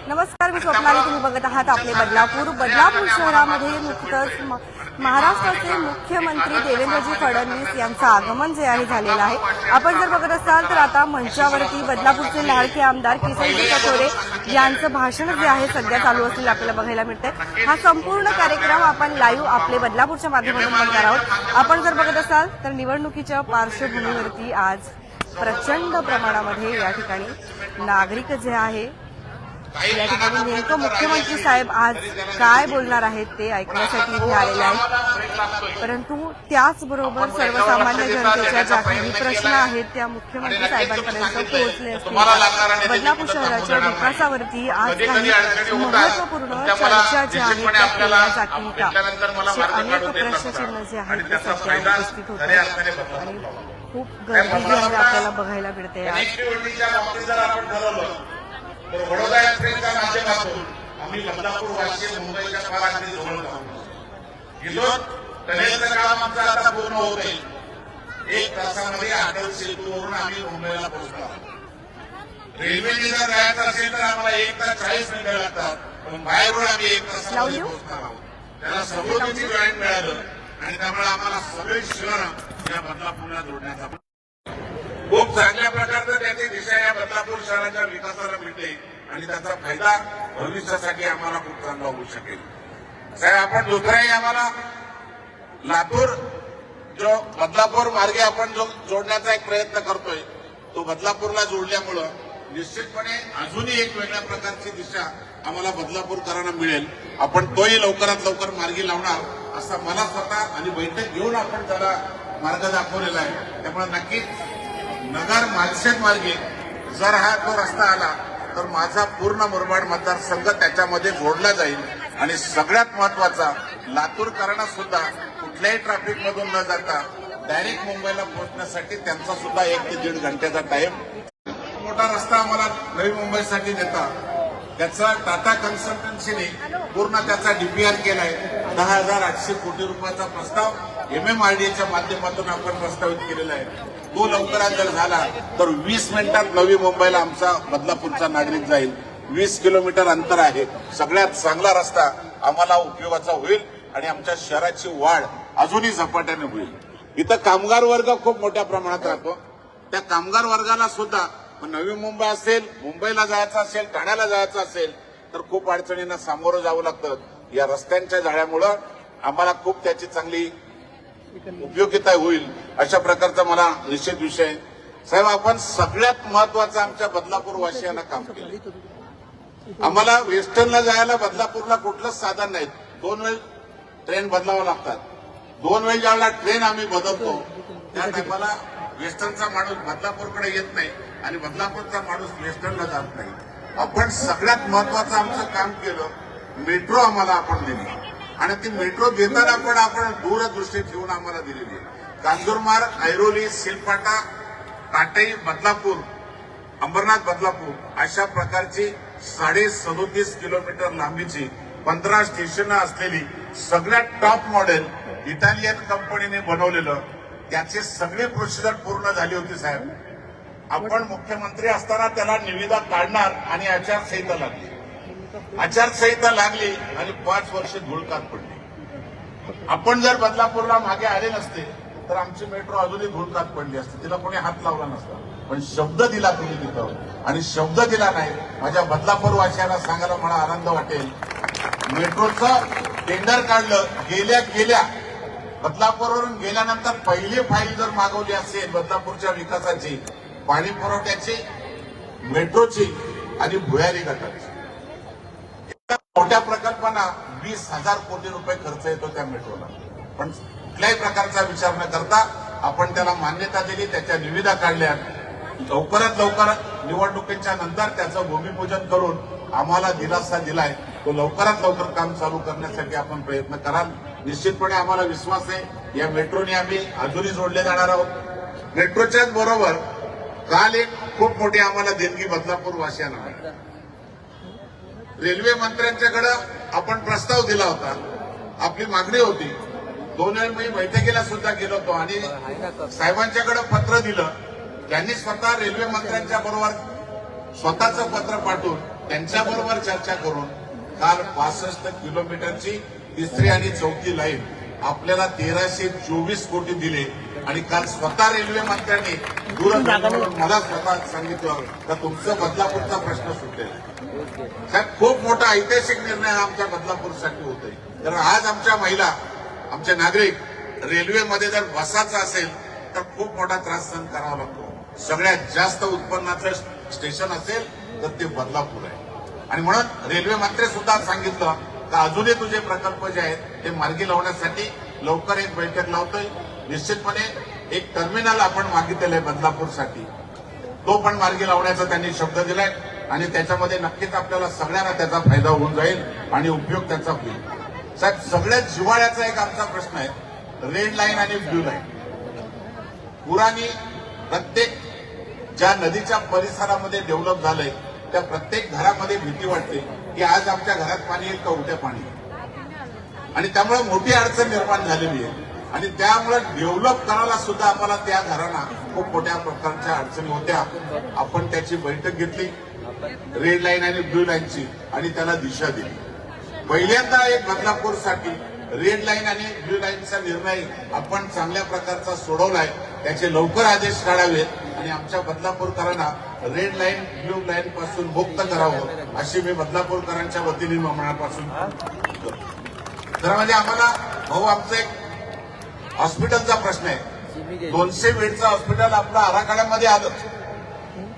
नमस्कार, मी स्वप्नाली. तुम्ही बघत आहात आपले बदलापूर शहरामध्ये नुकतंच महाराष्ट्राचे मुख्यमंत्री देवेंद्रजी फडणवीस यांचं आगमन जे आहे झालेलं आहे. आपण जर बघत असाल तर आता मंचावरती बदलापूरचे लाडके आमदार किसनजी कथोरे यांचं भाषण जे आहे सध्या चालू असलेलं आपल्याला बघायला मिळतंय. हा संपूर्ण कार्यक्रम आपण लाईव्ह आपले बदलापूरच्या माध्यमातून बघणार आहोत. आपण जर बघत असाल तर निवडणुकीच्या पार्श्वभूमीवरती आज प्रचंड प्रमाणामध्ये या ठिकाणी नागरिक जे आहे या ठिकाणी नेमकं मुख्यमंत्री साहेब आज काय बोलणार आहेत ते ऐकण्यासाठी इथे आलेले आहेत. परंतु त्याचबरोबर सर्वसामान्य जनतेच्या ज्या काही प्रश्न आहेत त्या मुख्यमंत्री साहेबांपर्यंत पोहोचले असतील. बदलापूर शहराच्या विकासावरती आज काही महत्वपूर्ण चर्चा ज्या आहेत त्या केल्या जातील का, असे अनेक प्रश्नचिन्ह जे आहेत ते सध्या उपस्थित होत आहेत आणि खूप गर्दी जी आहे आपल्याला बघायला मिळते. तर वडोदरा एक्सप्रेसच्या माध्यमातून आम्ही बदलापूर वाशी मुंबईच्या पाराखाली जोडत आहोत. गिलोट टनेलचं काम आमचं आता पूर्ण होत आहे. 1 तासामध्ये अटल सेतूवरून आम्ही मुंबईला पोहोचलो आहोत. रेल्वेने जर जायचं असेल तर आम्हाला 1 तास 40 मिनिटं लागतात, पण बाहेरून आम्ही 1 तासामध्ये पोहोचणार आहोत. त्याला सभोवतीची जॉईंट मिळालं आणि त्यामुळे आम्हाला सगळे शहर या बदलापूरला जोडण्याचा खूप चांगल्या प्रकारचं त्याची दिशा या बदलापूर शहराच्या विकासाला मिळते आणि त्याचा फायदा भविष्यासाठी आम्हाला खूप चांगला होऊ शकेल. साहेब, आपण दुसराही आम्हाला लातूर जो बदलापूर मार्गे आपण जो जोडण्याचा एक प्रयत्न करतोय तो बदलापूरला जोडल्यामुळं निश्चितपणे अजूनही एक वेगळ्या प्रकारची दिशा आम्हाला बदलापूरकरांना मिळेल. आपण तोही लवकरात लवकर मार्गी लावणार असा मला स्वतः आणि बैठक घेऊन आपण त्याला मार्ग दाखवलेला आहे. त्यामुळे नक्कीच नगर मालशेत मार्गे जर हा तो रस्ता आला तर माझा पूर्ण मुरबाड मतदारसंघ त्याच्यामध्ये जोडला जाईल आणि सगळ्यात महत्वाचा लातूरकरांना सुद्धा कुठल्याही ट्रॅफिक मधून न जाता डायरेक्ट मुंबईला पोहोचण्यासाठी त्यांचा सुद्धा 1 ते 1.5 घंट्याचा टाइम मोठा रस्ता आम्हाला नवी मुंबईसाठी देतात. त्याचा टाटा कन्सल्टन्सीने पूर्ण त्याचा डीपीआर केलाय. 10,800 कोटी रुपयाचा प्रस्ताव MMRDAच्या माध्यमातून आपण प्रस्तावित केलेला आहे. तो लवकरात जर झाला तर 20 मिनिटात नवी मुंबईला आमचा बदलापूरचा नागरिक जाईल. 20 किलोमीटर अंतर आहे. सगळ्यात चांगला रस्ता आम्हाला उपयोगाचा होईल आणि आमच्या शहराची वाढ अजूनही झपाट्याने होईल. इथं कामगार वर्ग खूप मोठ्या प्रमाणात राहतो. त्या कामगार वर्गाला सुद्धा नवी मुंबई असेल, मुंबईला जायचं असेल, ठाण्याला जायचं असेल तर खूप अडचणींना सामोरं जावं लागतं. या रस्त्यांच्या जाळ्यामुळं आम्हाला खूप त्याची चांगली उपयोगिता होईल अशा प्रकारचा मला निश्चित विषय. साहेब, आपण सगळ्यात महत्वाचं आमच्या बदलापूर वासियांना काम केलं. आम्हाला वेस्टर्नला जायला बदलापूरला कुठलंच साधन नाही. 2 वेळ ट्रेन बदलावं लागतात. 2 वेळ ज्यावेळेला ट्रेन आम्ही बदलतो त्या टायमाला वेस्टर्नचा माणूस बदलापूरकडे येत नाही आणि बदलापूरचा माणूस वेस्टर्नला जात नाही. आपण सगळ्यात महत्वाचं आमचं काम केलं, मेट्रो आम्हाला आपण दिली आणि ती मेट्रो देताना पण आपण दूरदृष्टी ठेवून आम्हाला दिलेली आहे. कांजूरमार्ग, ऐरोली, सिलपाटा, काटई, बदलापूर, अंबरनाथ बदलापूर अशा प्रकारची 37.5 किलोमीटर लांबीची 15 स्टेशनं असलेली सगळ्यात टॉप मॉडेल इटालियन कंपनीने बनवलेलं त्याचे सगळे प्रोसिजर पूर्ण झाली होती. साहेब, आपण मुख्यमंत्री असताना त्याला निविदा काढणार आणि आचारसंहिता लागली. आचारसंहिता लागली आणि 5 वर्ष धुळकात पडली. आपण जर बदलापूरला मागे आले नसते तर आमची मेट्रो अजूनही धुळकात पडली असते. तिला कोणी हात लावला नसता. पण शब्द दिला तुम्ही तिथं आणि शब्द दिला नाही. माझ्या बदलापूर वासियांना सांगायला मला आनंद वाटेल, मेट्रोचं टेंडर काढलं. गेल्या बदलापूरवरून गेल्यानंतर पहिली फाईल जर मागवली असेल बदलापूरच्या विकासाची, पाणी पुरवठ्याची, मेट्रोची आणि भुयारी गटाची, मोठ्या प्रकल्पांना 20,000 कोटी रुपये खर्च येतो त्या मेट्रोला. पण कुठल्याही प्रकारचा विचार न करता आपण त्याला मान्यता दिली, त्याच्या निविदा काढल्या. लवकरात लवकर निवडणुकीच्या नंतर त्याचं भूमिपूजन करून आम्हाला दिलासा दिलाय. तो लवकरात लवकर काम चालू करण्यासाठी आपण प्रयत्न कराल. निश्चितपणे आम्हाला विश्वास आहे या मेट्रोने आम्ही अजूनही जोडले जाणार आहोत. मेट्रोच्याच बरोबर काल एक खूप मोठी आम्हाला देणगी बदलापूर वासियांना मिळाली. रेल्वे मंत्र्यांच्याकडे आपण प्रस्ताव दिला होता. आपली मागणी होती. 2 वेळ मी बैठकीला सुद्धा गेलो होतो आणि साहेबांच्याकडे पत्र दिलं. त्यांनी स्वतः रेल्वे मंत्र्यांच्या बरोबर स्वतःचं पत्र पाठवून त्यांच्याबरोबर चर्चा करून काल 65 किलोमीटरची तिसरी आणि चौथी लाईन आपल्याला 1324 कोटी दिले आणि काल स्वतः रेल्वे मंत्र्यांनी दूरध्वनीवरून मला स्वतः सांगितलं का तुमचं बदलापूरचा प्रश्न सुटेल. साहेब, खूप मोठा ऐतिहासिक निर्णय हा आमच्या बदलापूरसाठी होतोय. कारण आज आमच्या महिला, आमचे नागरिक रेल्वेमध्ये जर बसायचं असेल तर खूप मोठा त्रास सहन करावा लागतो. सगळ्यात जास्त उत्पन्नाचं स्टेशन असेल तर ते बदलापूर आहे. आणि म्हणून रेल्वे मंत्री सुद्धा सांगितलं का अजूनही तुझे प्रकल्प जे आहेत ते मार्गी लावण्यासाठी लवकर एक बैठक लावतोय. निश्चितपणे एक टर्मिनल आपण मागितलेलं आहे बदलापूरसाठी, तो पण मार्गी लावण्याचा त्यांनी शब्द दिलाय आणि त्याच्यामध्ये नक्कीच आपल्याला सगळ्यांना त्याचा फायदा होऊन जाईल आणि उपयोग त्याचा होईल. साहेब, सगळ्यात जिव्हाळ्याचा एक आमचा प्रश्न आहे रेड लाईन आणि ब्ल्यू लाईन. पुराणी प्रत्येक ज्या नदीच्या परिसरामध्ये डेव्हलप झालंय त्या प्रत्येक घरामध्ये भीती वाटते की आज आमच्या घरात पाणी येईल का उद्या पाणी येईल. आणि त्यामुळे मोठी अडचण निर्माण झालेली आहे आणि त्यामुळे डेव्हलप करायला सुद्धा आम्हाला त्या घरांना खूप मोठ्या प्रकारच्या अडचणी होत्या. आपण त्याची बैठक घेतली रेड लाईन आणि ब्ल्यू लाईनची आणि त्याला दिशा दिली. पहिल्यांदा एक बदलापूरसाठी रेड लाईन आणि ब्ल्यू लाईनचा निर्णय आपण चांगल्या प्रकारचा सोडवलाय. त्याचे लवकर आदेश काढावेत आणि आमच्या बदलापूरकरांना रेड लाईन ब्ल्यू लाईन पासून मुक्त करावं अशी मी बदलापूरकरांच्या वतीने मनापासून तर म्हणजे आम्हाला भाऊ आमचा एक हॉस्पिटलचा प्रश्न आहे. 200 बेडचं हॉस्पिटल आपलं आराखड्यामध्ये आलं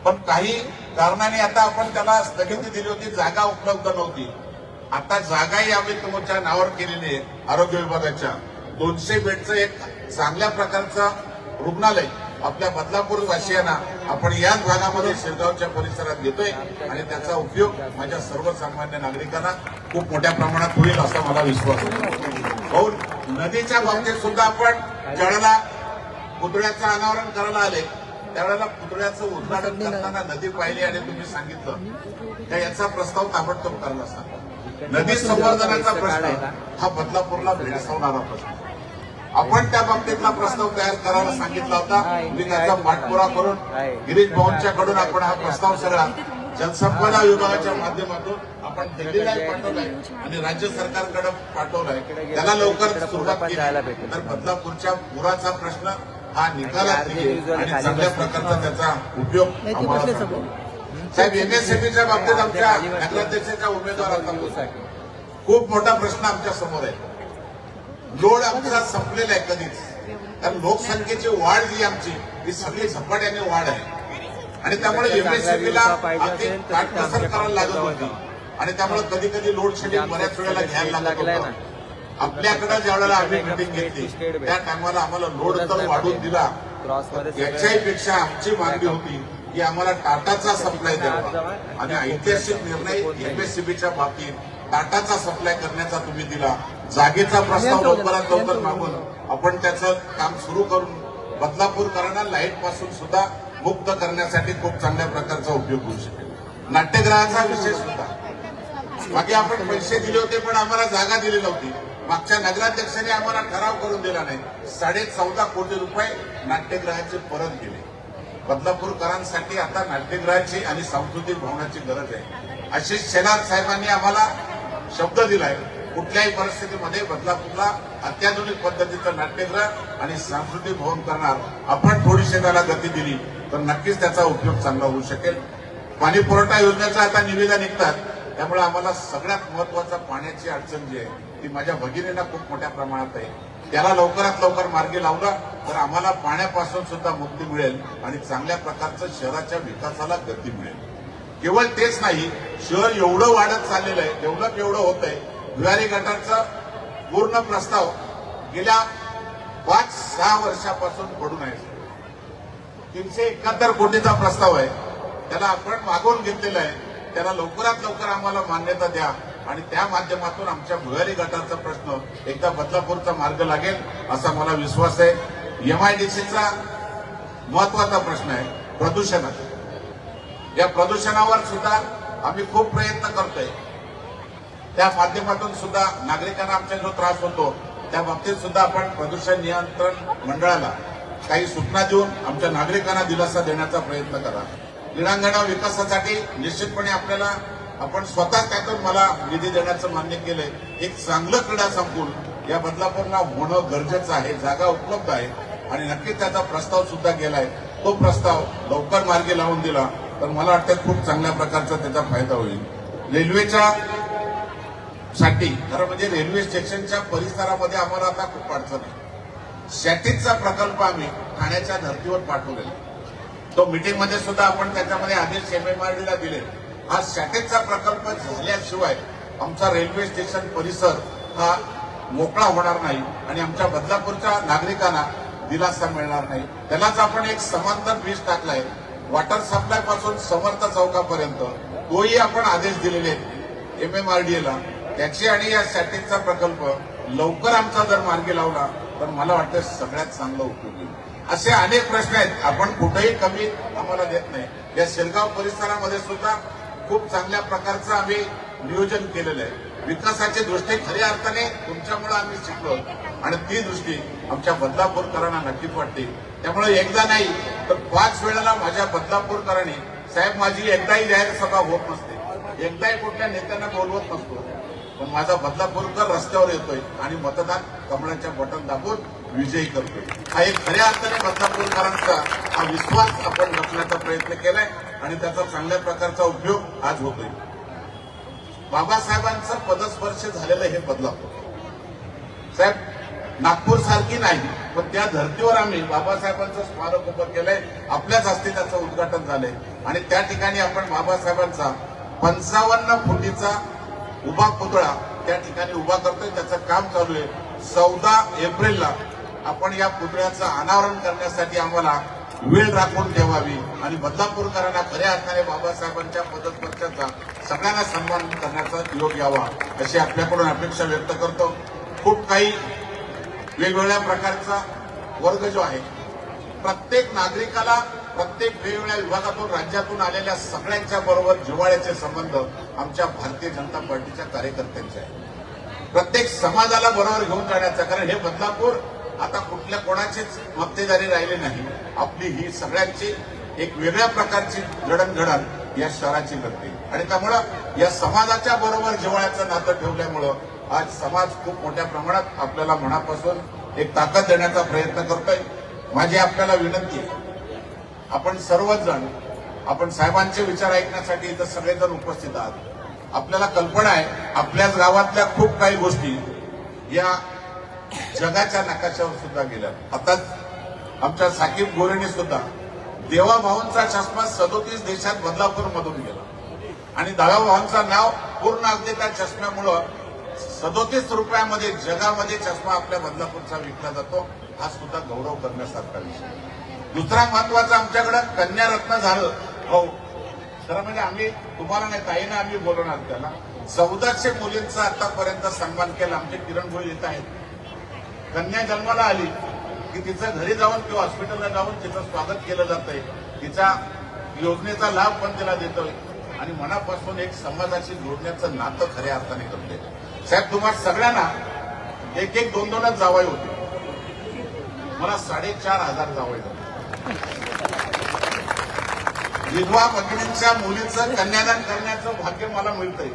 पण काही कारणाने आता आपण त्याला स्थगिती दिली होती, जागा उपलब्ध नव्हती. आता जागाही आम्ही तुमच्या नावावर केलेली आहे आरोग्य विभागाच्या. 200 बेडचं एक चांगल्या प्रकारचं रुग्णालय आपल्या बदलापूर वासियांना आपण याच भागामध्ये शिरगावच्या परिसरात घेतोय आणि त्याचा उपयोग माझ्या सर्वसामान्य नागरिकांना खूप मोठ्या प्रमाणात होईल असा मला विश्वास आहे. भाऊ, नदीच्या बाबतीत सुद्धा आपण ज्यावेळेला पुतळ्याचं अनावरण करायला आले त्यावेळेला पुतळ्याचं उद्घाटन करताना नदी पाहिली आणि तुम्ही सांगितलं का याचा प्रस्ताव ताबडतोब करायला सांगा. नदी संवर्धनाचा प्रश्न हा बदलापूरला भेडसावणारा प्रश्न. आपण त्या बाबतीतला प्रस्ताव तयार करायला सांगितला होता. मी त्याचा पाठपुरा करून गिरीश भाऊंच्याकडून आपण हा प्रस्ताव सगळा जलसंपदा विभागाच्या माध्यमातून आपण दिल्लीलाही पाठवलाय आणि राज्य सरकारकडे पाठवलाय. त्याला लवकर सुरुवात केली तर बदलापूरच्या पुराचा प्रश्न हा निकालात येईल आणि चांगल्या प्रकारचा त्याचा उपयोग आम्हाला होईल. साहेब, एमएसएमईच्या बाबतीत आमच्या नगराध्यक्षाच्या उमेदवारांचा खूप मोठा प्रश्न आमच्या समोर आहे. लोड आमचा संपलेला आहे कधीच. कारण लोकसंख्येची वाढ जी आमची ही सगळी झपाट्याने वाढ आहे आणि त्यामुळे एमएसएमईला अगदी काटकसर करायला लागत होती आणि त्यामुळे कधी कधी लोड शेडिंग बऱ्याच वेळेला घ्यायला लागत होतं. आपल्याकडे ज्या वेळेला आम्ही मिटिंग घेतली त्या टायमाला आम्हाला लोड तर वाढून दिला. याच्याही पेक्षा आमची मागणी होती की आम्हाला टाटाचा सप्लाय द्यावा आणि ऐतिहासिक निर्णय एमएससीबीच्या बाबतीत टाटाचा सप्लाय करण्याचा तुम्ही दिला. जागेचा प्रस्ताव लवकरात लवकर मागून आपण त्याचं काम सुरू करून बदलापूरकरांना लाईट पासून सुद्धा मुक्त करण्यासाठी खूप चांगल्या प्रकारचा उपयोग होऊ शकेल. नाट्यगृहाचा विषय सुद्धा बाकी आपण पैसे दिले होते पण आम्हाला जागा दिली नव्हती. मागच्या नगराध्यक्षांनी आम्हाला ठराव करून दिला नाही. 14.5 कोटी रुपये नाट्यगृहाचे परत गेले. बदलापूरकरांसाठी आता नाट्यगृहाची आणि सांस्कृतिक भवनाची गरज आहे. आशिष शेलार साहेबांनी आम्हाला शब्द दिलाय कुठल्याही परिस्थितीमध्ये बदलापूरला अत्याधुनिक पद्धतीचं नाट्यगृह आणि सांस्कृतिक भवन करणार. आपण थोडीशी त्याला गती दिली तर नक्कीच त्याचा उपयोग चांगला होऊ शकेल. पाणी पुरवठा योजनेचं आता निविदा निघतात त्यामुळे आम्हाला सगळ्यात महत्वाचा पाण्याची अडचण जी आहे ती माझ्या भगिनींना खूप मोठ्या प्रमाणात आहे. त्याला लवकरात लवकर मार्गी लावला तर आम्हाला पाण्यापासून सुद्धा मुक्ती मिळेल आणि चांगल्या प्रकारचं शहराच्या विकासाला गती मिळेल. केवळ तेच नाही, शहर एवढं वाढत चाललेलं आहे, डेव्हलप एवढं होत आहे. भुयारी गटारचा पूर्ण प्रस्ताव गेल्या 5-6 वर्षापासून पडून आहे. 371 कोटीचा प्रस्ताव आहे, त्याला आपण मागवून घेतलेला आहे. त्याला लवकरात लवकर आम्हाला मान्यता द्या आणि त्या माध्यमातून आमच्या भुयारी गटारचा प्रश्न एकदा बदलापूरचा मार्ग लागेल असा मला विश्वास आहे. एमआयडीसीचा महत्वाचा प्रश्न आहे प्रदूषणाचा. या प्रदूषणावर सुद्धा आम्ही खूप प्रयत्न करतोय. त्या माध्यमातून सुद्धा नागरिकांना आमचा जो त्रास होतो त्या बाबतीत सुद्धा आपण प्रदूषण नियंत्रण मंडळाला काही सूचना देऊन आमच्या नागरिकांना दिलासा देण्याचा प्रयत्न करा. क्रीडांगणा विकासासाठी निश्चितपणे आपल्याला आपण स्वतः त्यातून मला निधी देण्याचं मान्य केलंय. एक चांगलं क्रीडा संकुल या बदलापूरला होणं गरजेचं आहे. जागा उपलब्ध आहे आणि नक्कीच त्याचा प्रस्ताव सुद्धा गेलाय. तो प्रस्ताव लवकर मार्गी लावून दिला तर मला वाटतं खूप चांगल्या प्रकारचा त्याचा फायदा होईल. रेल्वेच्या साठी खरं म्हणजे रेल्वे स्टेशनच्या परिसरामध्ये आम्हाला आता खूप अडचण आहे. शॅटिसचा प्रकल्प आम्ही ठाण्याच्या धर्तीवर पाठवलेला. तो मीटिंगमध्ये सुद्धा आपण त्याच्यामध्ये आदेश MMRDला दिले. हा शॅटिसचा प्रकल्प झाल्याशिवाय आमचा रेल्वे स्टेशन परिसर हा मोकळा होणार नाही आणि आमच्या बदलापूरच्या नागरिकांना दिलासा मिळणार नाही. त्यालाच आपण एक समांतर ब्रिज टाकलाय वॉटर सप्लाय पासून समर्थ चौकापर्यंत. तोही आपण आदेश दिलेले MMRDला. त्याची आणि या शॅटिसचा प्रकल्प लवकर आमचा जर मार्गी लावला तर मला वाटतं सगळ्यात चांगलं उपयोग होईल. असे अनेक प्रश्न आहेत. आपण कुठेही कमी आम्हाला देत नाही. या शेलगाव परिसरामध्ये सुद्धा खूप चांगल्या प्रकारचं आम्ही नियोजन केलेलं आहे. विकासाची दृष्टी खऱ्या अर्थाने तुमच्यामुळे आम्ही शिकलो आणि ती दृष्टी आमच्या बदलापूरकरांना नक्कीच वाटते. त्यामुळे एकदा नाही तर 5 वेळेला माझ्या बदलापूरकरांनी साहेब माझी एकदाही जाहीर सभा होत नसते, एकदाही कुठल्या नेत्यांना बोलवत नसतो, पण माझा बदलापूरकर रस्त्यावर येतोय आणि मतदान कमळाच्या बटन दाबून विजयी करतोय. हा एक खऱ्या अर्थाने बदलापूरकरांचा हा विश्वास आपण जपण्याचा प्रयत्न केलाय आणि त्याचा चांगल्या प्रकारचा उपयोग आज होतोय. बाबासाहेबांचं पदस्पर्श झालेलं हे बदलापूर साहेब नागपूर सारखी नाही, पण त्या धर्तीवर आम्ही बाबासाहेबांचं स्मारक उभं केलंय. आपल्याच हस्ते त्याचं उद्घाटन झालंय आणि त्या ठिकाणी आपण बाबासाहेबांचा 55 फुटीचा उभा पुतळा त्या ठिकाणी उभा करतोय. त्याचं काम चालू आहे. 14 एप्रिलला आपण या पुतळ्याचं अनावरण करण्यासाठी आम्हाला वेळ राखून ठेवावी आणि बदलापूरकरांना खऱ्या अर्थाने बाबासाहेबांच्या पदस्पर्शाचा सगळ्यांना सन्मान करण्याचा योग यावा अशी आपल्याकडून अपेक्षा व्यक्त करतो. खूप काही वेगवेगळ्या प्रकारचा वर्ग जो आहे, प्रत्येक नागरिकाला प्रत्येक वेगवेगळ्या विभागातून राज्यातून आलेल्या सगळ्यांच्या बरोबर जिव्हाळ्याचे संबंध आमच्या भारतीय जनता पार्टीच्या कार्यकर्त्यांचे आहे. प्रत्येक समाजाला बरोबर घेऊन जाण्याचा, कारण हे बदलापूर आता कुठल्या कोणाचीच मक्तेदारी राहिली नाही. आपली ही सगळ्यांची एक वेगळ्या प्रकारची जडणघडण या शहराची घडते आणि त्यामुळं या समाजाच्या बरोबर जिव्हाळ्याचं नातं ठेवल्यामुळं आज समाज खूप मोठ्या प्रमाणात आपल्याला मनापासून एक ताकद देण्याचा प्रयत्न करतोय. माझी आपल्याला विनंती आहे, आपण सर्वच जण आपण साहेबांचे विचार ऐकण्यासाठी इथं सगळेजण उपस्थित आहात. आपल्याला कल्पना आहे आपल्याच गावातल्या खूप काही गोष्टी या जगाच्या नकाशावर सुद्धा गेल्या. आताच आमच्या साकीब गोरेने सुद्धा देवाभाऊंचा चष्मा 37 देशात बदलापूर मधून गेला आणि दादाभाऊंचं नाव पूर्ण अगदी त्या चष्म्यामुळं 37 रुपयामध्ये जगामध्ये चष्मा आपल्या बदलापूरचा विकला जातो. हा सुद्धा गौरव करण्यासारखा विषय. दुसरा महत्वाचा आमच्याकडे कन्यारत्न झालं. हो खरं म्हणजे आम्ही तुम्हाला नाही ताईनं आम्ही बोलवणार त्याला 1400 मुलींचा आतापर्यंत सन्मान केला. आमचे किरण भोई येत आहेत. कन्या जन्माला आली की तिचं घरी जाऊन किंवा हॉस्पिटलला जाऊन तिचं स्वागत केलं जातंय. तिच्या योजनेचा लाभ पण तिला देतोय आणि मनापासून एक समाजाशी जोडण्याचं नातं खऱ्या अर्थाने करतोय. साहेब तुम्हाला सगळ्यांना एक 2-2च जावई होते. मला 4,500 जावई होते. विधवा भगिनींच्या मुलीचं कन्यादान करण्याचं भाग्य मला मिळतंय.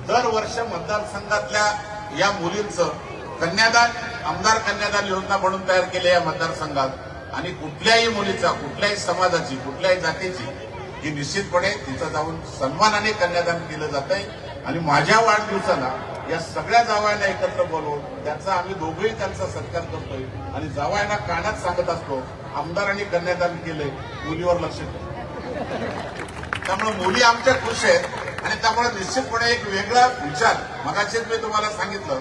दरवर्ष मतदारसंघातल्या या मुलींचं कन्यादान आमदार कन्यादान योजना म्हणून तयार केली या मतदारसंघात आणि कुठल्याही मुलीचा कुठल्याही समाजाची कुठल्याही जातीची ही निश्चितपणे तिचं जाऊन सन्मानाने कन्यादान केलं जातंय आणि माझ्या वाढदिवसाला या सगळ्या जावयांना एकत्र बोलवून त्याचा आम्ही दोघेही त्यांचा सत्कार करतोय आणि जावयांना कानात सांगत असतो आमदारांनी कन्यादान केलंय, मुलीवर लक्ष ठेवा. त्यामुळे मुली आमच्या खुश आहेत आणि त्यामुळे निश्चितपणे एक वेगळा विचार. मगाशीच मी तुम्हाला सांगितलं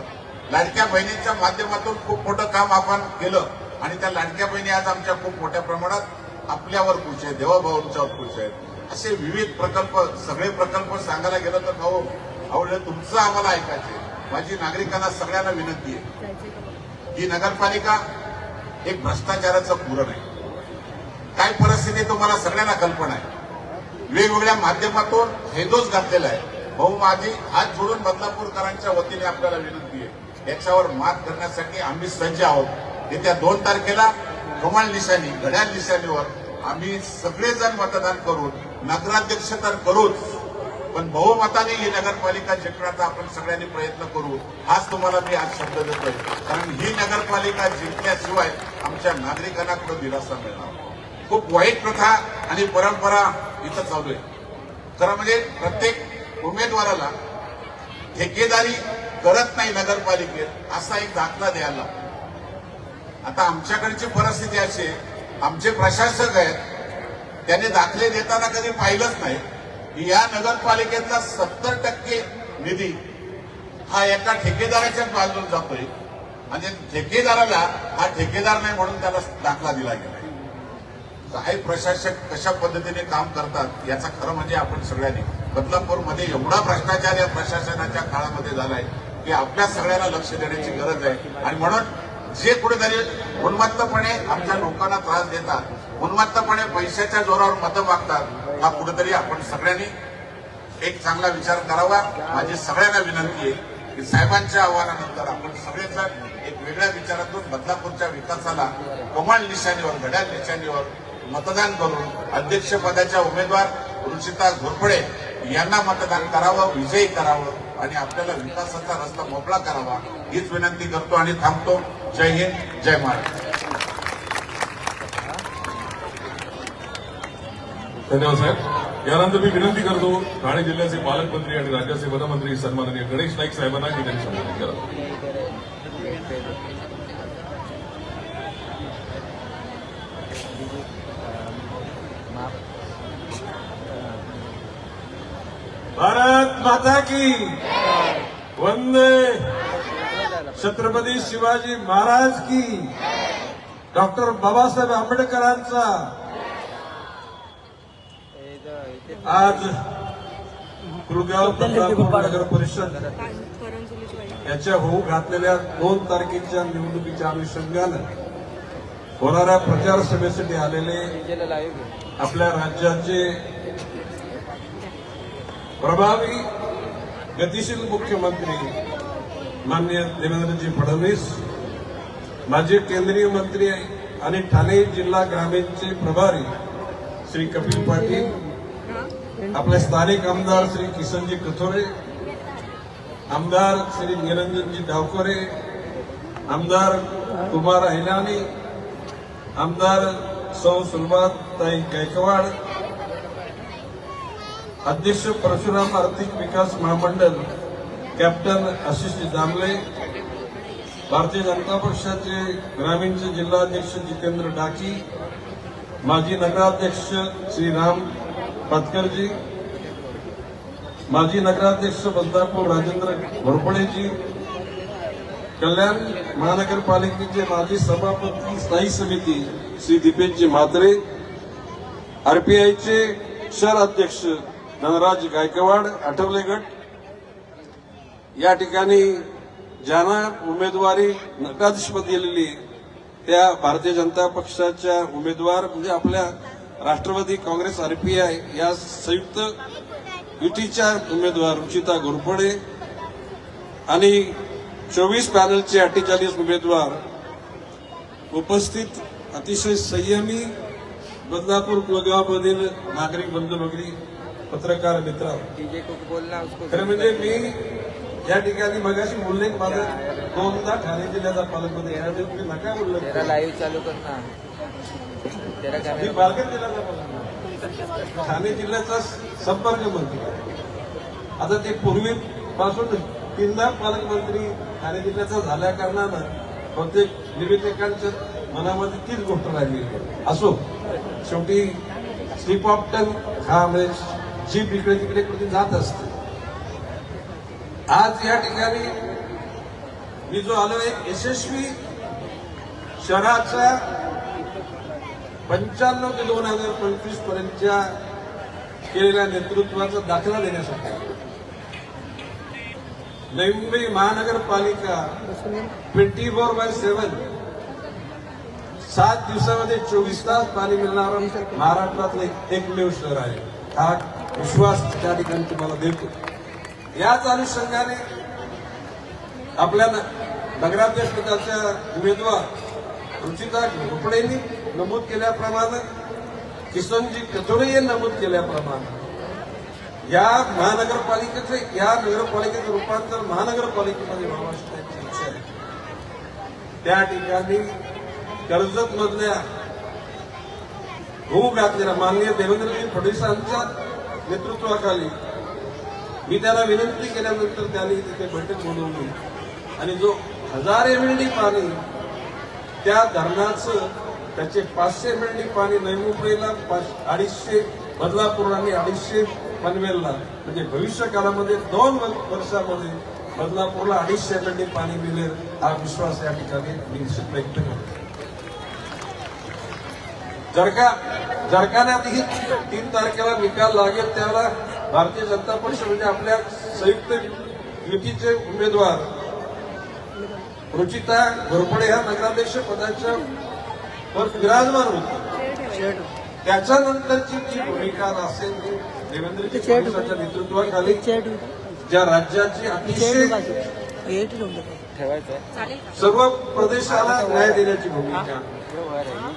लाडक्या बहिणींच्या माध्यमातून खूप मोठं काम आपण केलं आणि त्या लाडक्या बहिणी आज आमच्या खूप मोठ्या प्रमाणात आपल्यावर खुश आहेत, देवाभाऊंच्यावर खुश आहेत. असे विविध प्रकल्प सगळे प्रकल्प सांगायला गेलं तर भाऊ आवडलं तुमचं आम्हाला ऐकायचे. माझी नागरिकांना सगळ्यांना विनंती आहे, ही नगरपालिका एक भ्रष्टाचाराचं पुरण आहे. काय परिस्थिती तुम्हाला सगळ्यांना कल्पना आहे. वेगवेगळ्या माध्यमातून हेदोस घातलेला आहे. भाऊ माझी हात जोडून बदलापूरकरांच्या वतीने आपल्याला विनंती आहे, याच्यावर मात करण्यासाठी आम्ही सज्ज आहोत. येत्या 2 तारखेला कमळ निशाणी घड्याळ निशाणीवर आम्ही सगळेजण मतदान करून नगराध्यक्ष तर करूच पण बहुमताने ही नगरपालिका जिंकण्याचा आपण सगळ्यांनी प्रयत्न करू, हाच तुम्हाला मी आज शब्द देतोय. कारण ही नगरपालिका जिंकल्याशिवाय आमच्या नागरिकांना कुठं दिलासा मिळणार. खूप वाईट प्रथा आणि परंपरा इथं चालू आहे. खरं म्हणजे प्रत्येक उमेदवाराला ठेकेदारी करत नाही नगरपालिकेत असा एक दाखला द्यायला. आता आमच्याकडची परिस्थिती अशी आहे, आमचे प्रशासक आहेत त्यांनी दाखले देताना कधी पाहिलंच नाही की या नगरपालिकेतला 70% निधी हा एका ठेकेदाराच्या बाजून जातोय आणि ठेकेदाराला हा ठेकेदार नाही म्हणून त्याला दाखला दिला गेला. काही प्रशासक कशा पद्धतीने काम करतात याचा खरं म्हणजे आपण सगळ्यांनी बदलापूरमध्ये एवढा भ्रष्टाचार या प्रशासनाच्या काळामध्ये झालाय की आपल्या सगळ्यांना लक्ष देण्याची गरज आहे. आणि म्हणून जे कुठेतरी उन्मत्तपणे आमच्या लोकांना त्रास देतात, उन्मत्तपणे पैशाच्या जोरावर मतं मागतात, हा कुठेतरी आपण सगळ्यांनी एक चांगला विचार करावा. माझी सगळ्यांना विनंती आहे की साहेबांच्या आव्हानानंतर आपण सगळेजण एक वेगळ्या विचारातून बदलापूरच्या विकासाला कमळ निशाणीवर, घड्याळ निशाणीवर मतदान करून अध्यक्षपदाच्या उमेदवार रुचिता घोरपडे यांना मतदान करावं, विजयी करावं आणि आपल्याला विकासाचा रस्ता मोकळा करावा हीच विनंती करतो आणि थांबतो. जय हिंद, जय महाराष्ट्र. धन्यवाद साहेब. यानंतर मी विनंती करतो ठाणे जिल्ह्याचे पालकमंत्री आणि राज्याचे वनमंत्री सन्माननीय गणेश नाईक साहेबांना की त्यांनी संबोधित करा. भारत माता की वंदे, छत्रपती शिवाजी महाराज की, डॉक्टर बाबासाहेब आंबेडकरांचा आज कुलगाव बदलापूर नगर परिषद याच्या होऊ घातलेल्या 2 तारखेच्या निवडणुकीच्या अनुषंगानं होणाऱ्या प्रचार सभेसाठी आलेले आपल्या राज्याचे प्रभावी गतिशील मुख्यमंत्री माननीय देवेंद्रजी फडणवीस, माजी केंद्रीय मंत्री आणि ठाणे जिल्हा ग्रामीणचे प्रभारी श्री कपिल पाटील, आपले स्थानिक आमदार श्री किसनजी कथोरे, आमदार श्री निरंजनजी डावकरे, आमदार कुमार अहिलानी, आमदार सौ सुलभाताई गायकवाड, अध्यक्ष परशुराम आर्थिक विकास महामंडळ कॅप्टन आशिष दामले, भारतीय जनता पक्षाचे ग्रामीणचे जिल्हाध्यक्ष जितेंद्र डाकी, माजी नगराध्यक्ष श्री राम पातकरजी, माजी नगराध्यक्ष बदलापूर राजेंद्र घोरपडेजी, कल्याण महानगरपालिकेचे माजी सभापती स्थायी समिती श्री दीपेशजी म्हात्रे, आरपीआयचे शहर अध्यक्ष धनराज गायकवाड आठवले गट, या ठिकाणी ज्यांना उमेदवारी नगराध्यक्षपद दिलेली त्या भारतीय जनता पक्षाच्या उमेदवार म्हणजे आपल्या राष्ट्रवादी काँग्रेस आरपीआय या संयुक्त युतीच्या उमेदवार रुचिता घोरपडे आणि 24 पॅनलचे 48 उमेदवार उपस्थित अतिशय संयमी बदलापूर कुलगावमधील नागरिक बंधू भगिनी, पत्रकार मित्र, खरं म्हणजे मी या ठिकाणी मगाशी बोलले माझं 2दा ठाणे जिल्ह्याचा पालकमंत्री तुम्ही नका बोललं लाईव्ह चालू कर ना. मी पालघर जिल्ह्याचा पालकमंत्री, ठाणे जिल्ह्याचा संपर्क मंत्री. आता ते पूर्वीपासून 3दा पालकमंत्री ठाणे जिल्ह्याचा झाल्या कारणानं प्रत्येक निवेदकांच्या मनामध्ये तीच गोष्ट राहिली. असो, शेवटी स्लिप ऑफ टंग हा म्हणजे जीप इकडे तिकडे कुठे जात असते. आज या ठिकाणी मी जो आलो एक यशस्वी शहराच्या 95 ते 2025 पर्यंतच्या केलेल्या नेतृत्वाचा दाखला देण्यासाठी नवी मुंबई महानगरपालिका 24/7 7 दिवसामध्ये 24 तास पाणी मिळणारं महाराष्ट्रातले एकमेव शहर आहे. हा विश्वास त्या ठिकाणी तुम्हाला देतो. याच अनुषंगाने आपल्या नगराध्यक्षपदाच्या उमेदवार रुचिता घोरपडेंनी नमूद केल्याप्रमाणे, किसनजी कथोरे यांनी नमूद केल्याप्रमाणे या महानगरपालिकेचे या नगरपालिकेचं रूपांतर महानगरपालिकेमध्ये व्हावं अशी त्यांची इच्छा आहे. त्या ठिकाणी कर्जत मधल्या भूव्यापलेल्या माननीय देवेंद्रजी फडणवीसांच्या नेतृत्वाखाली मी त्याला विनंती केल्यानंतर त्यांनी तिथे बैठक बोलवली आणि जो 1000 MLD पाणी त्या धरणाचं त्याचे 500 MLD पाणी नवी मुंबईला 250 बदलापूर आणि 250 पनवेलला म्हणजे भविष्य काळामध्ये 2 वर्षामध्ये बदलापूरला 250 MLD पाणी मिळेल हा विश्वास या ठिकाणी मी निश्चित व्यक्त करतो. जर का ही 3 तारखेला निकाल लागेल त्यावेळेला भारतीय जनता पक्ष म्हणजे आपल्या संयुक्त युतीचे उमेदवार रुचिता घोरपडे ह्या नगराध्यक्ष पदाच्या वर विराजमान होते. त्याच्यानंतरची जी भूमिका असेल ती देवेंद्रजी फडणवीसांच्या नेतृत्वाखाली ज्या राज्याची अतिशय सर्व प्रदेशाला न्याय देण्याची भूमिका,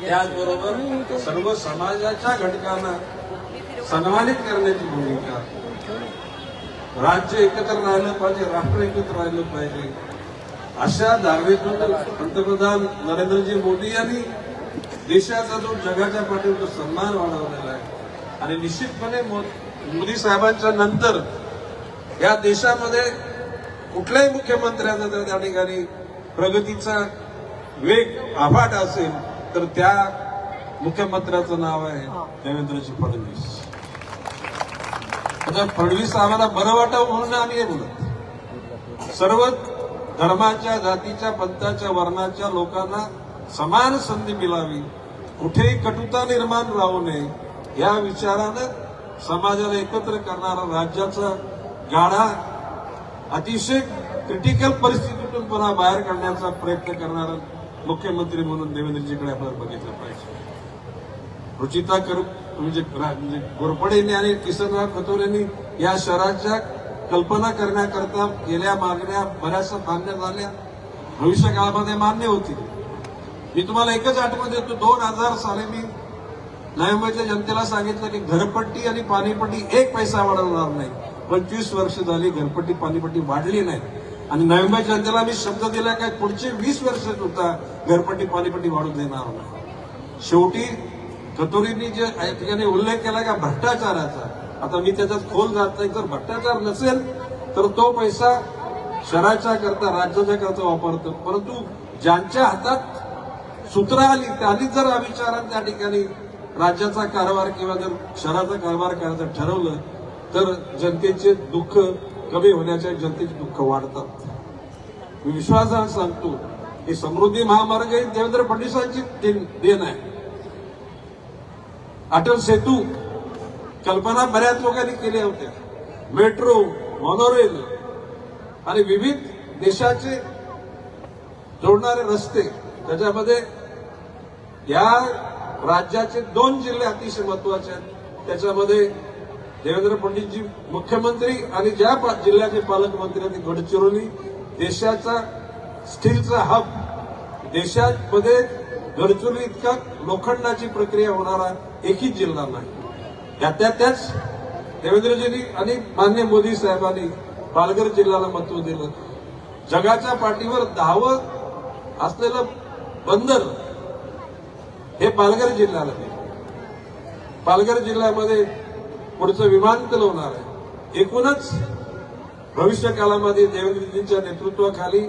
त्याचबरोबर सर्व समाजाच्या घटकांना सन्मानित करण्याची भूमिका, राज्य एकत्र राहिलं पाहिजे, राष्ट्र एकत्र राहिलं पाहिजे, अशा दावेतून पंतप्रधान नरेंद्रजी मोदी यांनी देशाचा जो जगाच्या पाठीवर सन्मान वाढवलेला आहे आणि निश्चितपणे मोदी साहेबांच्या नंतर या देशामध्ये कुठल्याही मुख्यमंत्र्यांचा जर त्या ठिकाणी प्रगतीचा वेग अफाट असेल तर त्या मुख्यमंत्र्याचं नाव आहे देवेंद्रजी फडणवीस. आता फडणवीस आम्हाला बरं वाटावं म्हणून आम्ही हे बोलत. सर्व धर्माच्या, जातीच्या, पंथाच्या, वर्णाच्या लोकांना समान संधी मिळावी, कुठेही कटुता निर्माण राहू नये या विचारानं समाजाला एकत्र करणारा, राज्याचा गाडा अतिशय क्रिटिकल परिस्थितीतून पुन्हा बाहेर काढण्याचा प्रयत्न करणारा मुख्यमंत्री म्हणून देवेंद्रजीकडे आपण बघितलं पाहिजे. रुचिता म्हणजे घोरपडेंनी आणि किसनराव खतोरेंनी या शहराच्या कल्पना करण्याकरता गेल्या मागण्या बऱ्याचशा मान्य झाल्या, भविष्य काळामध्ये मान्य होतील. मी तुम्हाला एकच आठवण देतो, 2000 साली मी नवी मुंबईच्या जनतेला सांगितलं की घरपट्टी आणि पाणीपट्टी 1 पैसा वाढवणार नाही. 25 वर्ष झाली घरपट्टी पाणीपट्टी वाढली नाही आणि नवी मुंबईच्या जनतेला मी शब्द दिला काय पुढचे 20 वर्ष सुद्धा घरपट्टी पाणीपट्टी वाढू देणार नाही. शेवटी खतोरींनी जे ठिकाणी उल्लेख केला का भ्रष्टाचाराचा, आता मी त्याच्यात खोल जात नाही. जर भ्रष्टाचार नसेल तर तो पैसा शहराच्या करता, राज्याच्या करता वापरतो, परंतु ज्यांच्या हातात सूत्र आली त्यांनी जर अविचारात त्या ठिकाणी राज्याचा कारभार किंवा जर शहराचा कारभार करायचं ठरवलं तर जनतेचे दुःख कमी होण्याच्या, जनतेचे दुःख वाढतात. मी विश्वासाने सांगतो की समृद्धी महामार्ग ही देवेंद्र फडणवीसांची देण आहे. अटल सेतू कल्पना बऱ्याच लोकांनी केल्या होत्या, मेट्रो, मोनोरेल आणि विविध देशाचे जोडणारे रस्ते, त्याच्यामध्ये या राज्याचे 2 जिल्हे अतिशय महत्वाचे आहेत. त्याच्यामध्ये देवेंद्र फडणवीसजी मुख्यमंत्री आणि ज्या जिल्ह्याचे पालकमंत्री आहेत गडचिरोली, देशाचा स्टीलचा हब, देशामध्ये गडचिरोली इतका लोखंडाची प्रक्रिया होणारा एकही जिल्हा नाही. त्याच देवेंद्रजींनी आणि माननीय मोदी साहेबांनी पालघर जिल्ह्याला महत्व दिलं. जगाच्या पाठीवर 10वं असलेलं बंदर हे पालघर जिल्ह्याला दिलं. पालघर जिल्ह्यामध्ये पुढचं विमानतळ होणार आहे. एकूणच भविष्य काळामध्ये देवेंद्रजींच्या नेतृत्वाखाली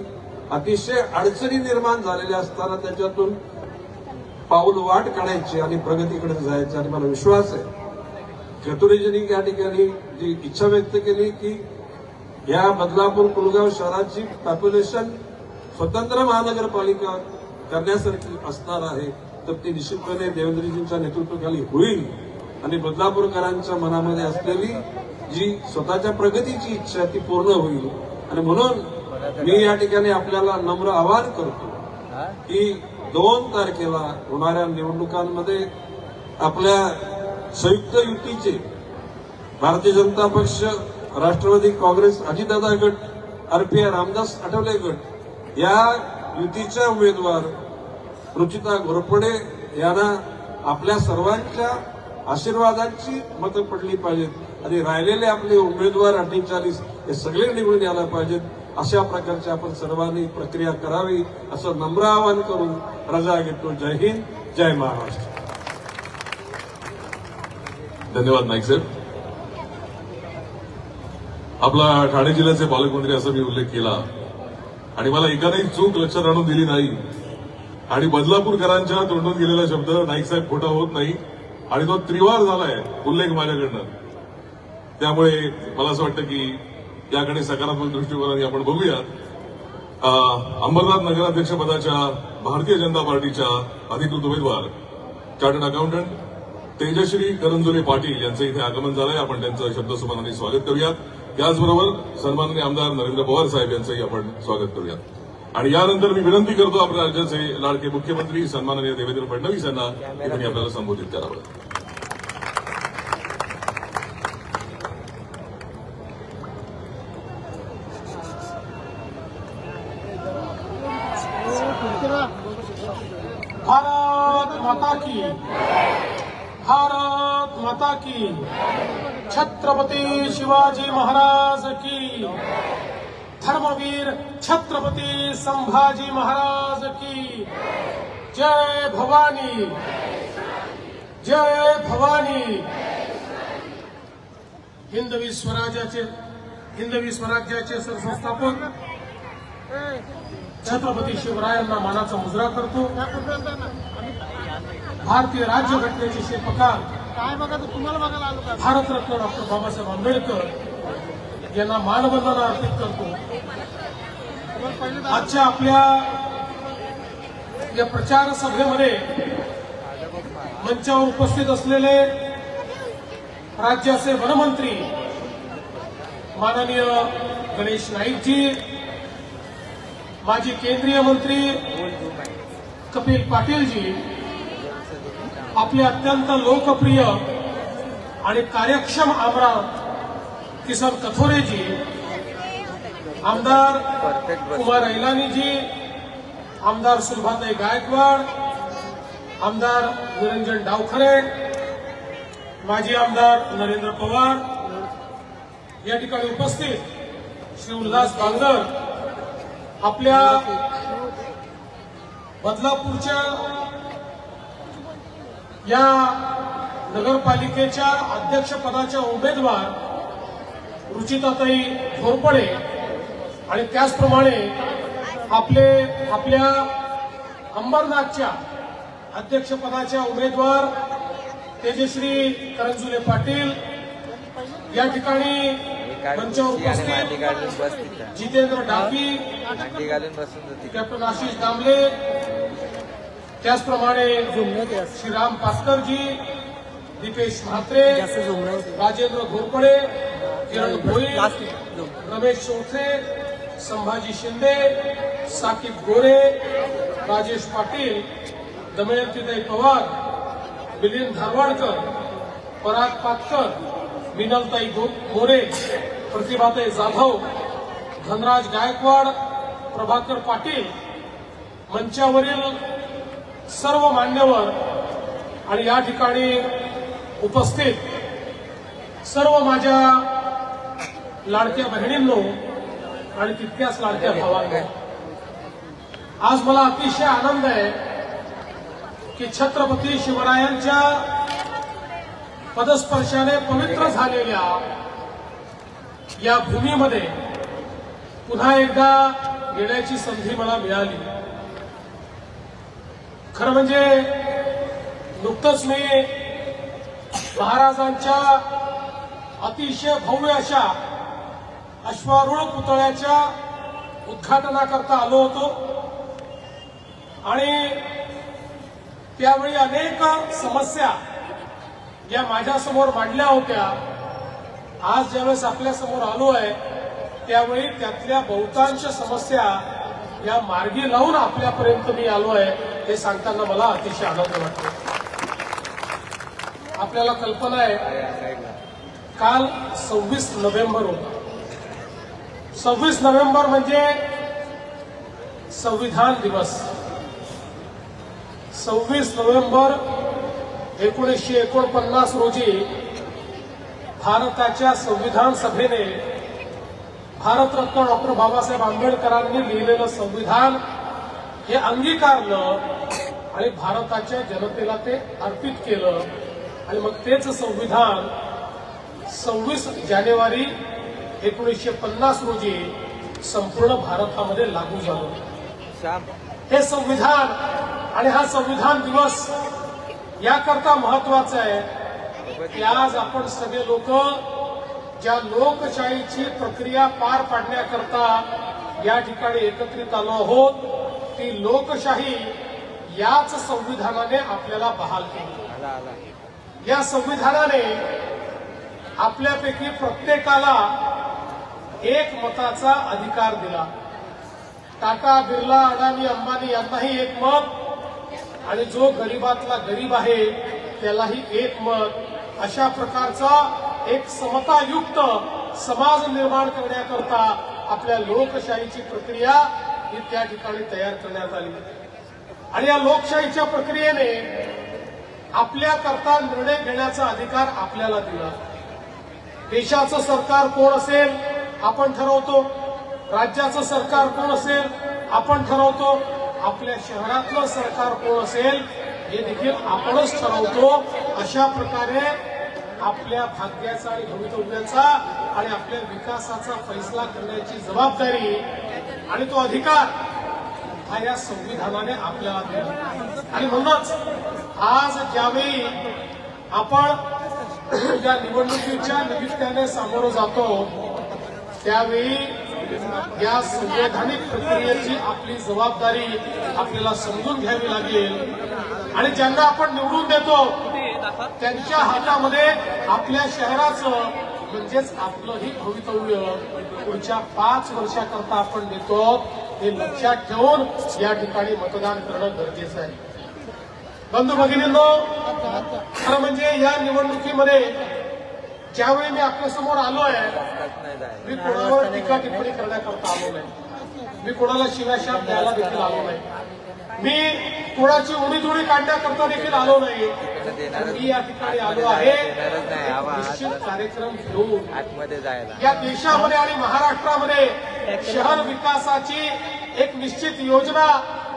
अतिशय अडचणी निर्माण झालेल्या असताना त्याच्यातून पाऊल वाट काढायची आणि प्रगतीकडे जायचं. आणि मला विश्वास आहे खतोरेजींनी या ठिकाणी जी इच्छा व्यक्त केली की या बदलापूर कुलगाव शहराची पॉप्युलेशन स्वतंत्र महानगरपालिका करण्यासारखी असणार आहे, तर ती निश्चितपणे देवेंद्रजींच्या नेतृत्वाखाली होईल. आणि बदलापूरकरांच्या मनामध्ये असलेली जी स्वतःच्या प्रगतीची इच्छा ती पूर्ण होईल. आणि म्हणून मी या ठिकाणी आपल्याला नम्र आवाहन करतो की 2 तारखेला होणाऱ्या निवडणुकांमध्ये आपल्या संयुक्त युतीचे भारतीय जनता पक्ष, राष्ट्रवादी काँग्रेस, अजितदादा गट, आरपीआय रामदास आठवले गट या युतीच्या उमेदवार रुचिता घोरपडे यांना आपल्या सर्वांच्या आशीर्वादांची मतं पडली पाहिजेत. आणि राहिलेले आपले उमेदवार 48 हे सगळे निवडून यायला पाहिजेत। अशा प्रकारची आपण सर्वांनी प्रक्रिया करावी असं नम्र आवाहन करून रजा घेतो। जय हिंद, जय महाराष्ट्र। धन्यवाद नाईक साहेब। आपला ठाणे जिल्ह्याचे पालकमंत्री असा मी उल्लेख केला आणि मला एकानेही चूक लक्षात आणून दिली नाही आणि बदलापूरकरांच्या तोंडून गेलेला शब्द नाईक साहेब खोटा होत नाही आणि तो त्रिवार झालाय उल्लेख माझ्याकडनं। त्यामुळे मला असं वाटतं की याकडे सकारात्मक दृष्टिकोनाने आपण बघूया। अंबरनाथ नगराध्यक्ष पदाच्या भारतीय जनता पार्टीच्या अधिकृत उमेदवार चार्टर्ड अकाउंटंट तेजश्री करंजुले पाटील यांचं इथे आगमन झालंय। आपण त्यांचं शब्दसुमनाने स्वागत करूयात। त्याचबरोबर सन्माननीय आमदार नरेंद्र पवार साहेब यांचंही आपण स्वागत करूयात आणि यानंतर मी विनंती करतो आपल्या राज्याचे लाडके मुख्यमंत्री सन्माननीय देवेंद्र फडणवीस यांना इथे आपल्याला संबोधित करावं। भारत माता की, भारत माता की, छत्रपती शिवाजी महाराज की, धर्मवीर छत्रपती संभाजी महाराज की, जय भवानी, जय भवानी। हिंदवी स्वराज्याचे सरसंस्थापक छत्रपती शिवरायांना मानाचा मुजरा करतो। भारतीय राज्यघटनेचे शिल्पकार भारतरत्न डॉक्टर बाबासाहेब आंबेडकर यांना मानवंदना अर्पित करतो। आजच्या आपल्या या प्रचार सभेमध्ये मंचावर उपस्थित असलेले राज्याचे वनमंत्री माननीय गणेश नाईकजी, माजी केंद्रीय मंत्री कपिल पाटीलजी, आपले अत्यंत लोकप्रिय आणि कार्यक्षम आमदार किसन कथोरेजी, आमदार कुमार ऐलानीजी, आमदार सुलभाताई गायकवाड, आमदार निरंजन डावखरे, माजी आमदार नरेंद्र पवार, या ठिकाणी उपस्थित श्री उल्हास बांगर, आपल्या बदलापूरच्या या नगरपालिकेच्या अध्यक्षपदाच्या उमेदवार रुचिताताई घोरपडे आणि त्याचप्रमाणे आपल्या अंबरनाथच्या अध्यक्षपदाच्या उमेदवार तेजश्री करंजुले पाटील, या ठिकाणी मंचावर उपस्थित जितेंद्र डाकी, कॅप्टन आशिष दामले, त्याचप्रमाणे श्रीराम पासकरजी, दीपेश म्हात्रे, राजेंद्र घोरपडे, किरण भोईर, रमेश चौथे, संभाजी शिंदे, साकीब गोरे, राजेश पाटील, दमयंतीताई पवार, मिलिंद धारवाडकर, पराग पाटकर, मिनलताई मोरे, प्रतिभाताई जाधव, धनराज गायकवाड, प्रभाकर पाटील, मंचावरील सर्व मान्यवर आणि या ठिकाणी उपस्थित सर्व माझ्या लाडक्या बहिणींनो आणि तितक्याच लाडक्या भावांनो, आज मला अतिशय आनंद आहे की छत्रपती शिवरायांच्या पदस्पर्शाने पवित्र झालेल्या या भूमीमध्ये पुन्हा एकदा येण्याची संधी मला मिळाली। खरं म्हणजे नुकतंच मी महाराजांच्या अतिशय भव्य अशा अश्वारूढ पुतळ्याच्या उद्घाटनाकरता आलो होतो आणि त्यावेळी अनेक समस्या या माझ्यासमोर मांडल्या होत्या। आज ज्यावेळेस आपल्या समोर आलो आहे त्यावेळी त्यातल्या बहुतांश समस्या या मार्गी लावून आपल्यापर्यंत मी आलो आहे हे सांगताना मला अतिशय आनंद वाटतो। आपल्याला कल्पना आहे काल 26 नोव्हेंबर होता। 26 नोव्हेंबर म्हणजे संविधान दिवस। 26 नोव्हेंबर 1949 रोजी भारताच्या संविधान सभेने भारतरत्न डॉक्टर बाबासाहेब आंबेडकरांनी लिहिलेलं संविधान हे अंगीकारलं आणि भारताच्या जनतेला ते अर्पित केलं आणि मग तेच संविधान 26 जानेवारी 1950 रोजी संपूर्ण भारतामध्ये लागू झालं. हे संविधान आणि हा संविधान दिवस याकरता महत्वाचा आहे की आज आपण सगळे लोक ज्या लोकशाहीची प्रक्रिया पार पाडण्याकरता या ठिकाणी एकत्रित आलो आहोत, ती लोकशाही याच संविधानाने आपल्याला बहाल केली. या संविधानाने आपल्यापैकी प्रत्येकाला एक मताचा अधिकार दिला. टाटा, बिर्ला, अडाणी, अंबानी यांनाही एक मत आणि जो गरीबातला गरीब आहे त्यालाही एक मत, अशा प्रकारचा एक समतायुक्त समाज निर्माण करण्याकरता आपल्या लोकशाहीची प्रक्रिया ही त्या ठिकाणी तयार करण्यात आली. आणि या लोकशाहीच्या प्रक्रियेने आपल्याकरता निर्णय घेण्याचा अधिकार आपल्याला दिला. देशाचं सरकार कोण असेल आपण ठरवतो, राज्याचं सरकार कोण असेल आपण ठरवतो, आपल्या शहरातलं सरकार कोण असेल हे देखील आपणच ठरवतो. अशा प्रकारे आपल्या भाग्याचा आणि भवितव्याचा आणि आपल्या विकासाचा फैसला करण्याची जबाबदारी आणि तो अधिकार हा या संविधानाने आपल्याला दिला. आणि म्हणूनच आज ज्यावेळी आपण या निवडणुकीच्या निमित्ताने सामोरं जातो त्यावेळी या संवैधानिक प्रक्रियेची आपली जबाबदारी आपल्याला समजून घ्यावी लागेल. आणि ज्यांना आपण निवडून देतो त्यांच्या हातामध्ये आपल्या शहराचं म्हणजेच आपलंही भवितव्य पुढच्या 5 वर्षाकरता आपण देतो हे लक्षात ठेवून या ठिकाणी मतदान करणं गरजेचं आहे. बंधू भगिनींनो, खरं म्हणजे या निवडणुकीमध्ये ज्यावेळी मी आपल्यासमोर आलो आहे मी कोणावर टीका टिप्पणी करण्याकरता आलो नाही, मी कोणाला शिव्याशाप द्यायला देखील आलो नाही, मी कोणाची उडीधुडी काढण्याकरता देखील आलो नाही. मी या ठिकाणी आलो आहे निश्चित कार्यक्रम घेऊन या देशामध्ये आणि महाराष्ट्रामध्ये शहर विकासाची एक निश्चित योजना,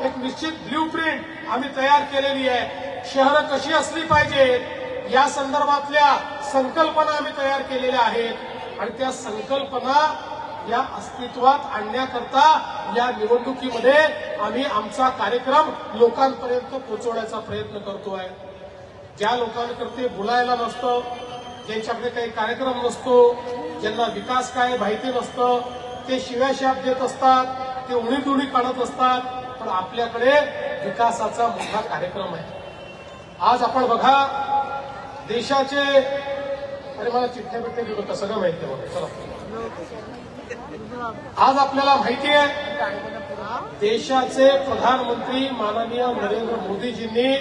एक निश्चित ब्ल्यूप्रिंट आम्ही तयार केलेली आहे. शहरं कशी असली पाहिजेत या संदर्भातल्या संकल्पना आम्ही तयार केलेल्या आहेत आणि त्या संकल्पना या अस्तित्वात आणण्याकरता या निवडणुकीमध्ये आम्ही आमचा कार्यक्रम लोकांपर्यंत पोहोचवण्याचा प्रयत्न करतोय. ज्या लोकांकडे बोलायला नसतं, ज्यांच्याकडे काही कार्यक्रम नसतो, ज्यांना विकास काय माहिती नसतं, ते शिव्याशाप देत असतात, ते उणीधुणी काढत असतात. पण आपल्याकडे विकासाचा मोठा कार्यक्रम आहे. आज आपण बघा देशाचे, अरे मला चिठ्ठ्या बिठ्ठ्या देऊ नका, सगळं माहिती आहे. चला, आज आपल्याला माहिती आहे देशाचे प्रधानमंत्री माननीय नरेंद्र मोदीजींनी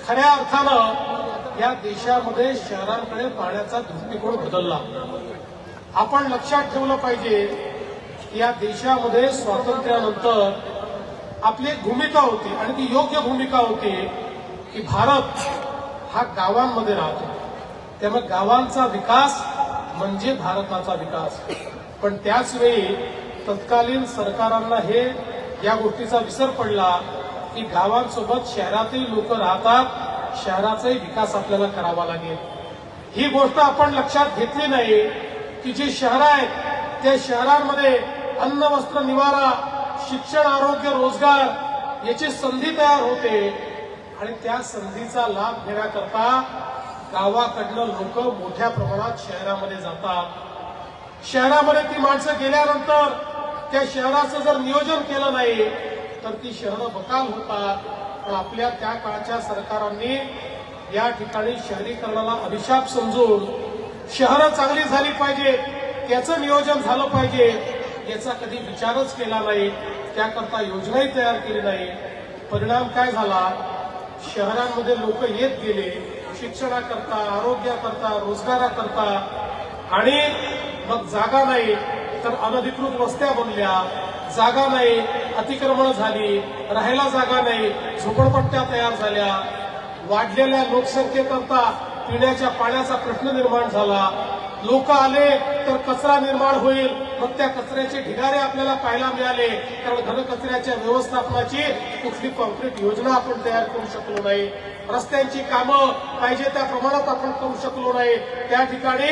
खऱ्या अर्थानं या देशामध्ये शहरांकडे पाहण्याचा दृष्टिकोन बदलला. आपण लक्षात ठेवलं पाहिजे की या देशामध्ये स्वातंत्र्यानंतर आपली एक भूमिका होती आणि ती योग्य भूमिका होती की भारत हा गावांमध्ये राहतो, त्यामुळे गावांचा विकास म्हणजे भारताचा विकास. पण त्याच वेळी तत्कालीन सरकारांना हे या गोष्टीचा विसर पडला की गावांसोबत शहरातही लोक राहतात, शहराचाही विकास आपल्याला करावा लागेल. ही गोष्ट आपण लक्षात घेतली नाही की जी शहरं आहेत त्या शहरांमध्ये अन्न, वस्त्र, निवारा, शिक्षण, आरोग्य, रोजगार याची संधी तयार होते आणि त्या संधीचा लाभ घेण्याकरता गावाकडनं लोक मोठ्या प्रमाणात शहरामध्ये जातात. शहरामध्ये ती माणसं गेल्यानंतर त्या शहराचं जर नियोजन केलं नाही तर ती शहरं बकाल होतात. पण आपल्या त्या काळच्या सरकारांनी या ठिकाणी शहरीकरणाला अभिशाप समजून शहरं चांगली झाली पाहिजे, त्याचं नियोजन झालं पाहिजे याचा कधी विचारच केला नाही, त्याकरता योजनाही तयार केली नाही. परिणाम काय झाला? शहरांमध्ये लोक येत गेले शिक्षणाकरता, आरोग्याकरता, रोजगाराकरता आणि मग जागा नाही तर अनधिकृत वस्त्या बनल्या, जागा नाही अतिक्रमण झाली, राहायला जागा नाही, झोपडपट्ट्या तयार झाल्या, वाढलेल्या लोकसंख्येकरता पिण्याच्या पाण्याचा प्रश्न निर्माण झाला. लोक आले तर कचरा निर्माण होईल, मग त्या कचऱ्याचे ढिगारे आपल्याला पाहायला मिळाले, कारण घनकचऱ्याच्या व्यवस्थापनाची कुठली कॉन्क्रीट योजना आपण तयार करू शकलो नाही. रस्त्यांची कामं पाहिजे त्या प्रमाणात आपण करू शकलो नाही. त्या ठिकाणी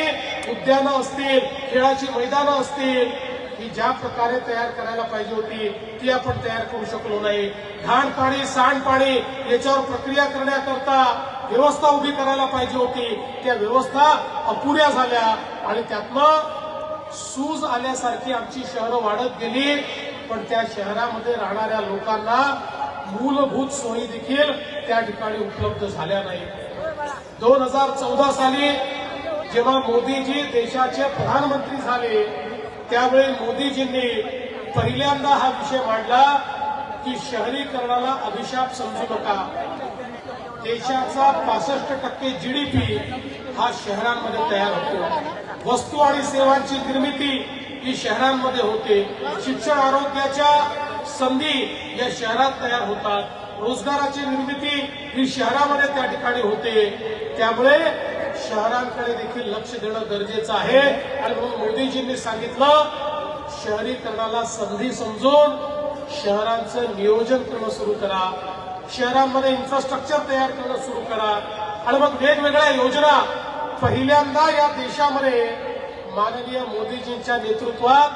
उद्यानं असतील, खेळाची मैदानं असतील, ही ज्या प्रकारे तयार करायला पाहिजे होती ती आपण तयार करू शकलो नाही. घाण पाणी, सांडपाणी याच्यावर प्रक्रिया करण्याकरता व्यवस्था उभी करायला पाहिजे होती, त्या व्यवस्था अपुऱ्या झाल्या आणि त्यातनं सूज आल्यासारखी आमची शहरं वाढत गेली. पण त्या शहरामध्ये राहणाऱ्या लोकांना मूलभूत सोयी देखील त्या ठिकाणी उपलब्ध झाल्या नाही. 2014 साली जेव्हा मोदीजी देशाचे प्रधानमंत्री झाले त्यावेळी मोदीजींनी पहिल्यांदा हा विषय मांडला की शहरीकरणाला अभिशाप समजू नका. देशाचा 65% जीडीपी हा शहरांमध्ये तयार होतो. वस्तू आणि सेवांची निर्मिती ही शहरांमध्ये होते. शिक्षण आरोग्याच्या संधी या शहरात तयार होतात. रोजगाराची निर्मिती ही शहरामध्ये त्या ठिकाणी होते. त्यामुळे शहरांकडे देखील लक्ष देणं गरजेचं आहे. आणि म्हणून मोदीजींनी सांगितलं शहरीकरणाला संधी समजून शहरांचं नियोजन करणं सुरू करा, शहरांमध्ये इन्फ्रास्ट्रक्चर तयार करणं सुरू करा. आणि मग वेगवेगळ्या योजना पहिल्यांदा या देशामध्ये माननीय मोदीजींच्या नेतृत्वात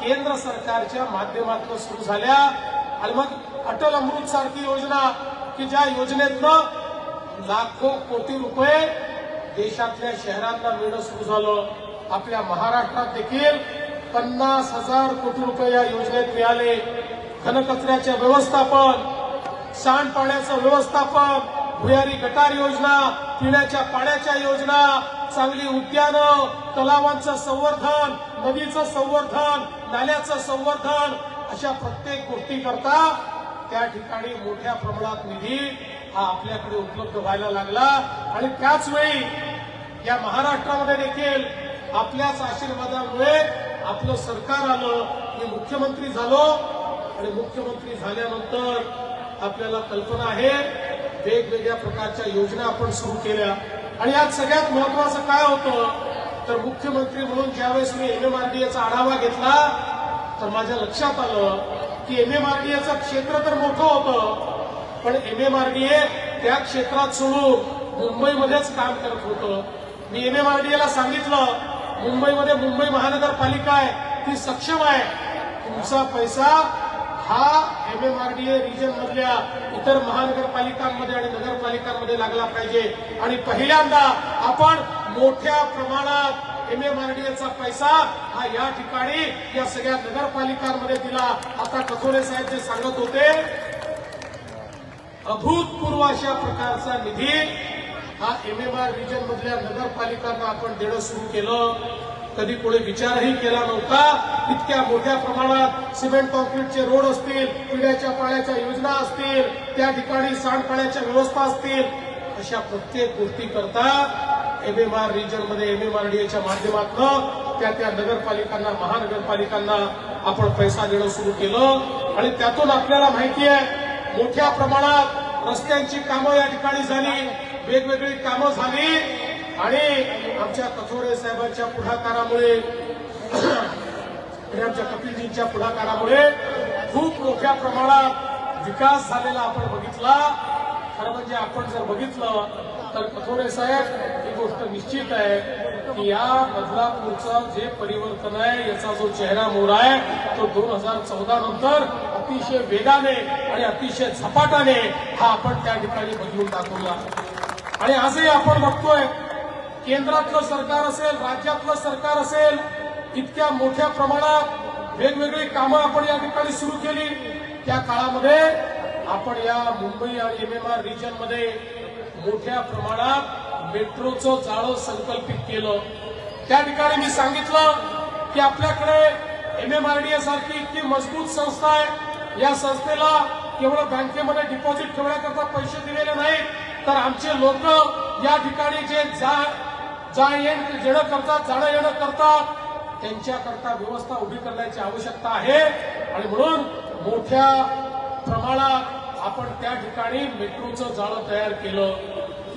केंद्र सरकारच्या माध्यमातून सुरू झाल्या. आणि मग अटल अमृत सारखी योजना की ज्या योजनेतनं लाखो कोटी रुपये देशातल्या शहरांना मिळणं सुरू झालं. आपल्या महाराष्ट्रात देखील 50,000 कोटी रुपये या योजनेत मिळाले. घनकचऱ्याचे व्यवस्थापन, सांडपाण्याचं व्यवस्थापन, भुयारी गटार योजना, पिण्याच्या पाण्याच्या योजना, चांगली उद्यानं, तलावांचं संवर्धन, नदीचं संवर्धन, नाल्याचं संवर्धन, अशा प्रत्येक गोष्टीकरता त्या ठिकाणी मोठ्या प्रमाणात निधी हा आपल्याकडे उपलब्ध व्हायला लागला. आणि त्याच वेळी या महाराष्ट्रामध्ये देखील आपल्याच आशीर्वादामुळे आपलं सरकार आलं. मी मुख्यमंत्री झालो आणि मुख्यमंत्री झाल्यानंतर आपल्याला कल्पना आहे वेगवेगळ्या प्रकारच्या योजना आपण सुरू केल्या. आणि यात सगळ्यात महत्वाचं काय होतं तर मुख्यमंत्री म्हणून ज्यावेळेस मी एमएमआरडीएचा आढावा घेतला तर माझ्या लक्षात आलं की एमएमआरडीएचं क्षेत्र तर मोठं होतं पण एमएमआरडीए त्या क्षेत्रात सोडून मुंबईमध्येच काम करत होतं. मी एमएमआरडीएला सांगितलं मुंबईमध्ये मुंबई महानगरपालिका आहे, ती सक्षम आहे. तुमचा पैसा हा एमएमआरडीए रिजन मधल्या इतर महानगरपालिकांमध्ये आणि नगरपालिकांमध्ये लागला पाहिजे. आणि पहिल्यांदा आपण मोठ्या प्रमाणात एमएमआरडीएचा पैसा हा या ठिकाणी या सगळ्या नगरपालिकांमध्ये दिला. आता कथोरे साहेब जे सांगत होते अभूतपूर्व अशा प्रकारचा निधी हा एमएमआर रिजन मधल्या नगरपालिकांना आपण देणं सुरू केलं. कधी कोणी विचारही केला नव्हता. इतक्या मोठ्या प्रमाणात सिमेंट कॉन्क्रीटचे रोड असतील, पिण्याच्या पाण्याच्या योजना असतील, त्या ठिकाणी सांडपाण्याच्या व्यवस्था असतील, अशा प्रत्येक गोष्टी करता एमएमआर रिजन मध्ये एमएमआरडीएच्या माध्यमातून त्या नगरपालिकांना, महानगरपालिकांना आपण पैसा देणं सुरू केलं. आणि त्यातून आपल्याला माहिती आहे मोठ्या प्रमाणात रस्त्यांची कामं या ठिकाणी झाली, वेगवेगळी कामं झाली. आणि आमच्या कथोरे साहेबांच्या पुढाकारामुळे आणि आमच्या कपिलजींच्या पुढाकारामुळे खूप मोठ्या प्रमाणात विकास झालेला आपण बघितला. खरं म्हणजे आपण जर बघितलं तर कथोरे साहेब ही गोष्ट निश्चित आहे की या बदलापूरचं जे परिवर्तन आहे याचा जो चेहरा मोर आहे तो 2014 नंतर अतिशय वेगाने आणि अतिशय झपाट्याने हा आपण त्या ठिकाणी बदलून दाखवला. आणि आजही आपण बघतोय केंद्रातलं सरकार असेल, राज्यातलं सरकार असेल, इतक्या मोठ्या प्रमाणात वेगवेगळी कामं आपण या ठिकाणी सुरू केली. त्या काळामध्ये आपण या मुंबई आणि एमएमआर रिजन मध्ये मोठ्या प्रमाणात मेट्रोचं जाळं संकल्पित केलं. त्या ठिकाणी मी सांगितलं की आपल्याकडे एमएमआरडीए सारखी इतकी मजबूत संस्था आहे. या संस्थेला केवळ बँकेमध्ये डिपॉझिट ठेवण्याकरता पैसे दिलेले नाहीत तर आमचे लोक या ठिकाणी जे येणं करतात त्यांच्याकरता व्यवस्था उभी करण्याची आवश्यकता आहे. आणि म्हणून मोठ्या प्रमाणात आपण त्या ठिकाणी मेट्रोचं जाळं तयार केलं.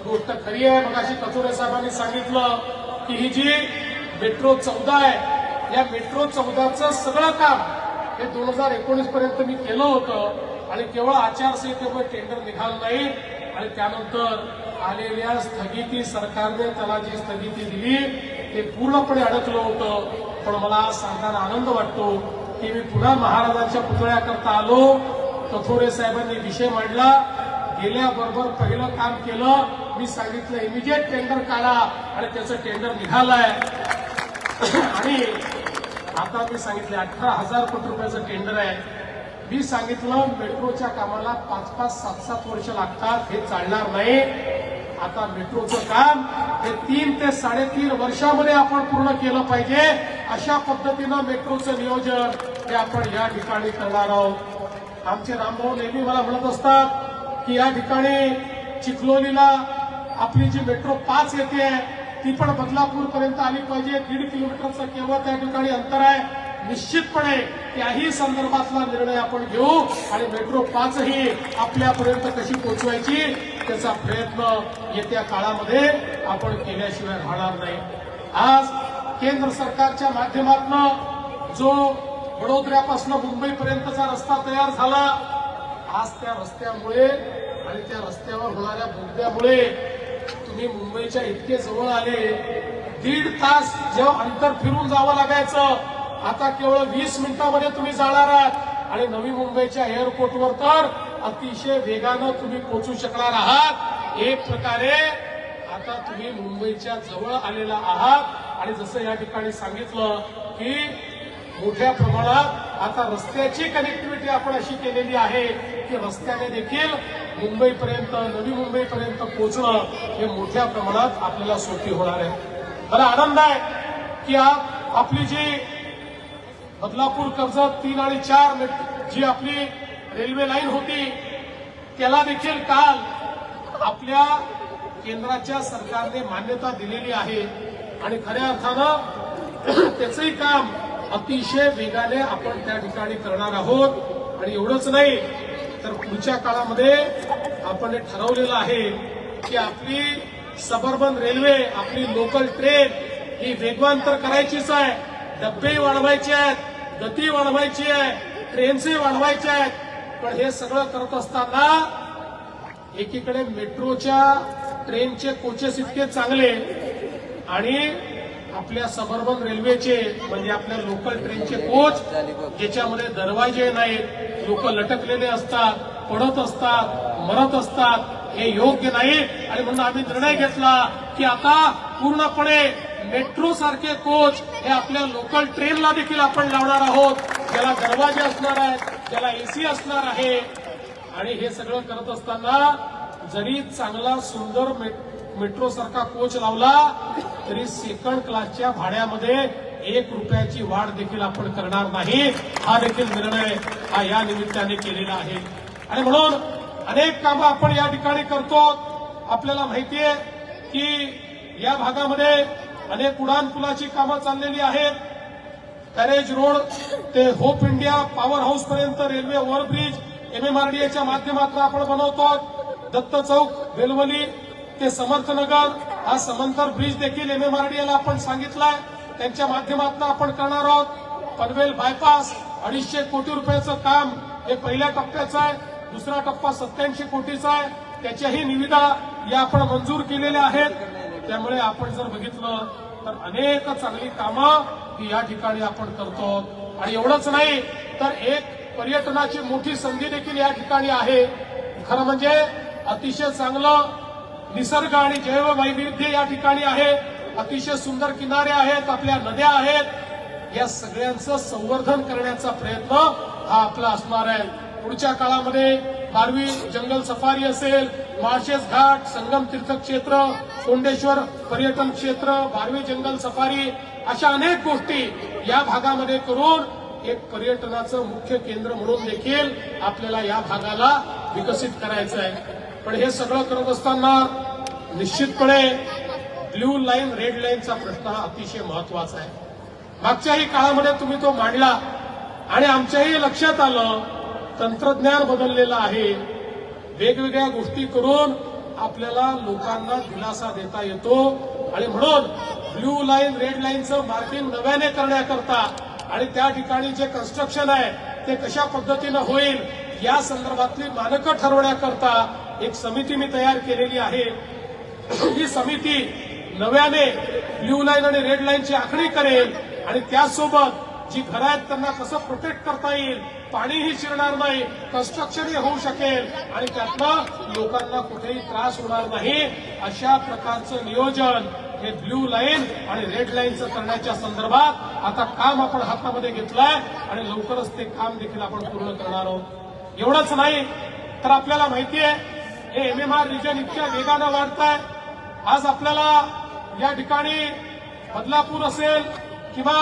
गोष्ट खरी आहे. मगाशी कथोरे साहेबांनी सांगितलं की ही जी मेट्रो 14 आहे, या मेट्रो 14चं सगळं काम हे 2019 पर्यंत मी केलं होतं आणि केवळ आचारसंहितेमुळे टेंडर निघालं नाही आणि त्यानंतर आलेल्या स्थगिती सरकारने त्याला जी स्थगिती दिली ते पूर्णपणे अडकलं होतं. पण मला आज सांगताना आनंद वाटतो की मी पुन्हा महाराजांच्या पुतळ्याकरता आलो. कथोरे साहेबांनी विषय मांडला, गेल्याबरोबर पहिलं काम केलं, मी सांगितलं इमिजिएट टेंडर काढा आणि त्याचं टेंडर निघालंय. आणि आता मी सांगितले 18,000 कोटी रुपयाचं टेंडर आहे. मी सांगितलं मेट्रोच्या कामाला 5-5, 7-7 वर्ष लागतात, हे चालणार नाही. आता मेट्रोचं काम हे 3 ते 3.5 वर्षामध्ये आपण पूर्ण केलं पाहिजे. अशा पद्धतीनं मेट्रोचं नियोजन हे आपण या ठिकाणी करणार आहोत. आमचे रामभाऊ नेहमी मला म्हणत असतात की या ठिकाणी चिखलोलीला आपली जी मेट्रो 5 येते ती पण बदलापूर पर्यंत आली पाहिजे. 1.5 किलोमीटरचं केवळ त्या ठिकाणी अंतर आहे. निश्चितपणे त्याही संदर्भातला निर्णय आपण घेऊ आणि मेट्रो 5 ही आपल्यापर्यंत कशी पोहोचवायची त्याचा प्रयत्न येत्या काळामध्ये आपण केल्याशिवाय राहणार नाही. आज केंद्र सरकारच्या माध्यमातून जो वडोदऱ्यापासून मुंबईपर्यंतचा रस्ता तयार झाला, आज त्या रस्त्यामुळे आणि त्या रस्त्यावर होणाऱ्या बोगद्यामुळे तुम्ही मुंबईच्या इतके जवळ आले. 1.5 तास जेव्हा अंतर फिरून जावं लागायचं, आता केवळ 20 मिनिटांमध्ये तुम्ही जाणार आहात आणि नवी मुंबईच्या एअरपोर्टवर तर अतिशय वेगानं तुम्ही पोहोचू शकणार आहात. एक प्रकारे आता तुम्ही मुंबईच्या जवळ आलेला आहात आणि जसं या ठिकाणी सांगितलं की मोठ्या प्रमाणात आता रस्त्याची कनेक्टिव्हिटी आपण अशी केलेली आहे की रस्त्याने देखील मुंबईपर्यंत, नवी मुंबईपर्यंत पोहोचणं हे मोठ्या प्रमाणात आपल्याला सोपी होणार आहे. मला आनंद आहे की आपली जी बदलापूर कर्जत 3 आणि 4 जी आपली रेल्वे लाईन होती त्याला देखील काल आपल्या केंद्राच्या सरकारने मान्यता दिलेली आहे आणि खऱ्या अर्थानं त्याचंही काम अतिशय वेगाने आपण त्या ठिकाणी करणार आहोत. आणि एवढंच नाही तर पुढच्या काळामध्ये आपण हे ठरवलेलं आहे की आपली सबअर्बन रेल्वे, आपली लोकल ट्रेन ही वेगवान तर करायचीच आहे, डब्बे वाढवायचे आहेत, गती वाढवायची आहे, ट्रेनचे वाढवायचे आहेत. पण हे सगळं करत असताना एकीकडे मेट्रोच्या ट्रेनचे कोचेस इतके चांगले आणि आपल्या सबअर्बन रेल्वेचे म्हणजे आपल्या लोकल ट्रेनचे कोच ज्याच्यामध्ये दरवाजे नाहीत, लोक लटकलेले असतात, पडत असतात, मरत असतात, हे योग्य नाही. आणि म्हणून आम्ही निर्णय घेतला की आता पूर्णपणे मेट्रो सारखे कोच हे आपल्या लोकल ट्रेनला देखील आपण लावणार आहोत, ज्याला दरवाजे असणार आहेत, ज्याला एसी असणार आहे. आणि हे सगळं करत असताना जरी चांगला सुंदर मेट्रो सारखा कोच लावला तरी सेकंड क्लासच्या भाड्यामध्ये 1 रुपयाची वाढ देखील आपण करणार नाही. हा देखील निर्णय हा या निमित्ताने केलेला आहे. आणि म्हणून अनेक कामं आपण या ठिकाणी करतो. आपल्याला माहितीये की या भागामध्ये अनेक उड्डाणपुलाची कामं चाललेली आहेत. कॅरेज रोड ते होप इंडिया पॉवर हाऊस पर्यंत रेल्वे ओव्हरब्रिज MMRDAच्या माध्यमातून आपण बनवतो. दत्त चौक बेलवली ते समर्थनगर हा समांतर ब्रिज देखील MMRDAला आपण सांगितलाय, त्यांच्या माध्यमातून आपण करणार आहोत. पनवेल बायपास 250 कोटी रुपयाचं काम हे पहिल्या टप्प्याचं आहे. दुसरा टप्पा 87 कोटीचा आहे. त्याच्याही निविदा या आपण मंजूर केलेल्या आहेत. त्यामुळे आपण जर बघितलं तर अनेक चांगली कामं ही या ठिकाणी आपण करतो. आणि एवढंच नाही तर एक पर्यटनाची मोठी संधी देखील या ठिकाणी आहे. खरं म्हणजे अतिशय चांगलं निसर्ग आणि जैववैविध्य या ठिकाणी आहे. अतिशय सुंदर किनारे आहेत, आपल्या नद्या आहेत. या सगळ्यांचं संवर्धन करण्याचा प्रयत्न हा आपला असणार आहे. पुढच्या काळामध्ये 12वी जंगल सफारी असेल, माळशेज घाट, संगम तीर्थक्षेत्र, कोंडेश्वर पर्यटन क्षेत्र, 12वी जंगल सफारी अशा अनेक गोष्टी या भागामध्ये करून एक पर्यटनाचं मुख्य केंद्र म्हणून देखील आपल्याला या भागाला विकसित करायचं आहे. पण हे सगळं करत असताना निश्चितपणे ब्ल्यू लाईन रेड लाईनचा प्रश्न हा अतिशय महत्वाचा आहे. मागच्याही काळामध्ये तुम्ही तो मांडला आणि आमच्याही लक्षात आलं तंत्रज्ञान बदललेलं आहे. वेगवेगळ्या गोष्टी करून आपल्याला लोकांना दिलासा देता येतो आणि म्हणून ब्ल्यू लाईन रेड लाईनचं मार्किंग नव्याने करण्याकरता आणि त्या ठिकाणी जे कन्स्ट्रक्शन आहे ते कशा पद्धतीनं होईल या संदर्भातली मानकं ठरवण्याकरता एक समिती मी तयार केलेली आहे. ही समिती नव्याने ब्ल्यू लाईन आणि रेड लाईनची आखणी करेल आणि त्यासोबत जी घरं आहेत त्यांना कसं प्रोटेक्ट करता येईल, पाणीही शिरणार नाही, कन्स्ट्रक्शनही होऊ शकेल आणि त्यातनं लोकांना कुठेही त्रास होणार नाही अशा प्रकारचं नियोजन हे ब्ल्यू लाईन आणि रेड लाईनचं करण्याच्या संदर्भात आता काम आपण हातामध्ये घेतलंय आणि लवकरच ते काम देखील आपण पूर्ण करणार आहोत. एवढंच नाही तर आपल्याला माहिती आहे हे MMR रिजन इतक्या वेगानं वाढत आहे. आज आपल्याला या ठिकाणी बदलापूर असेल किंवा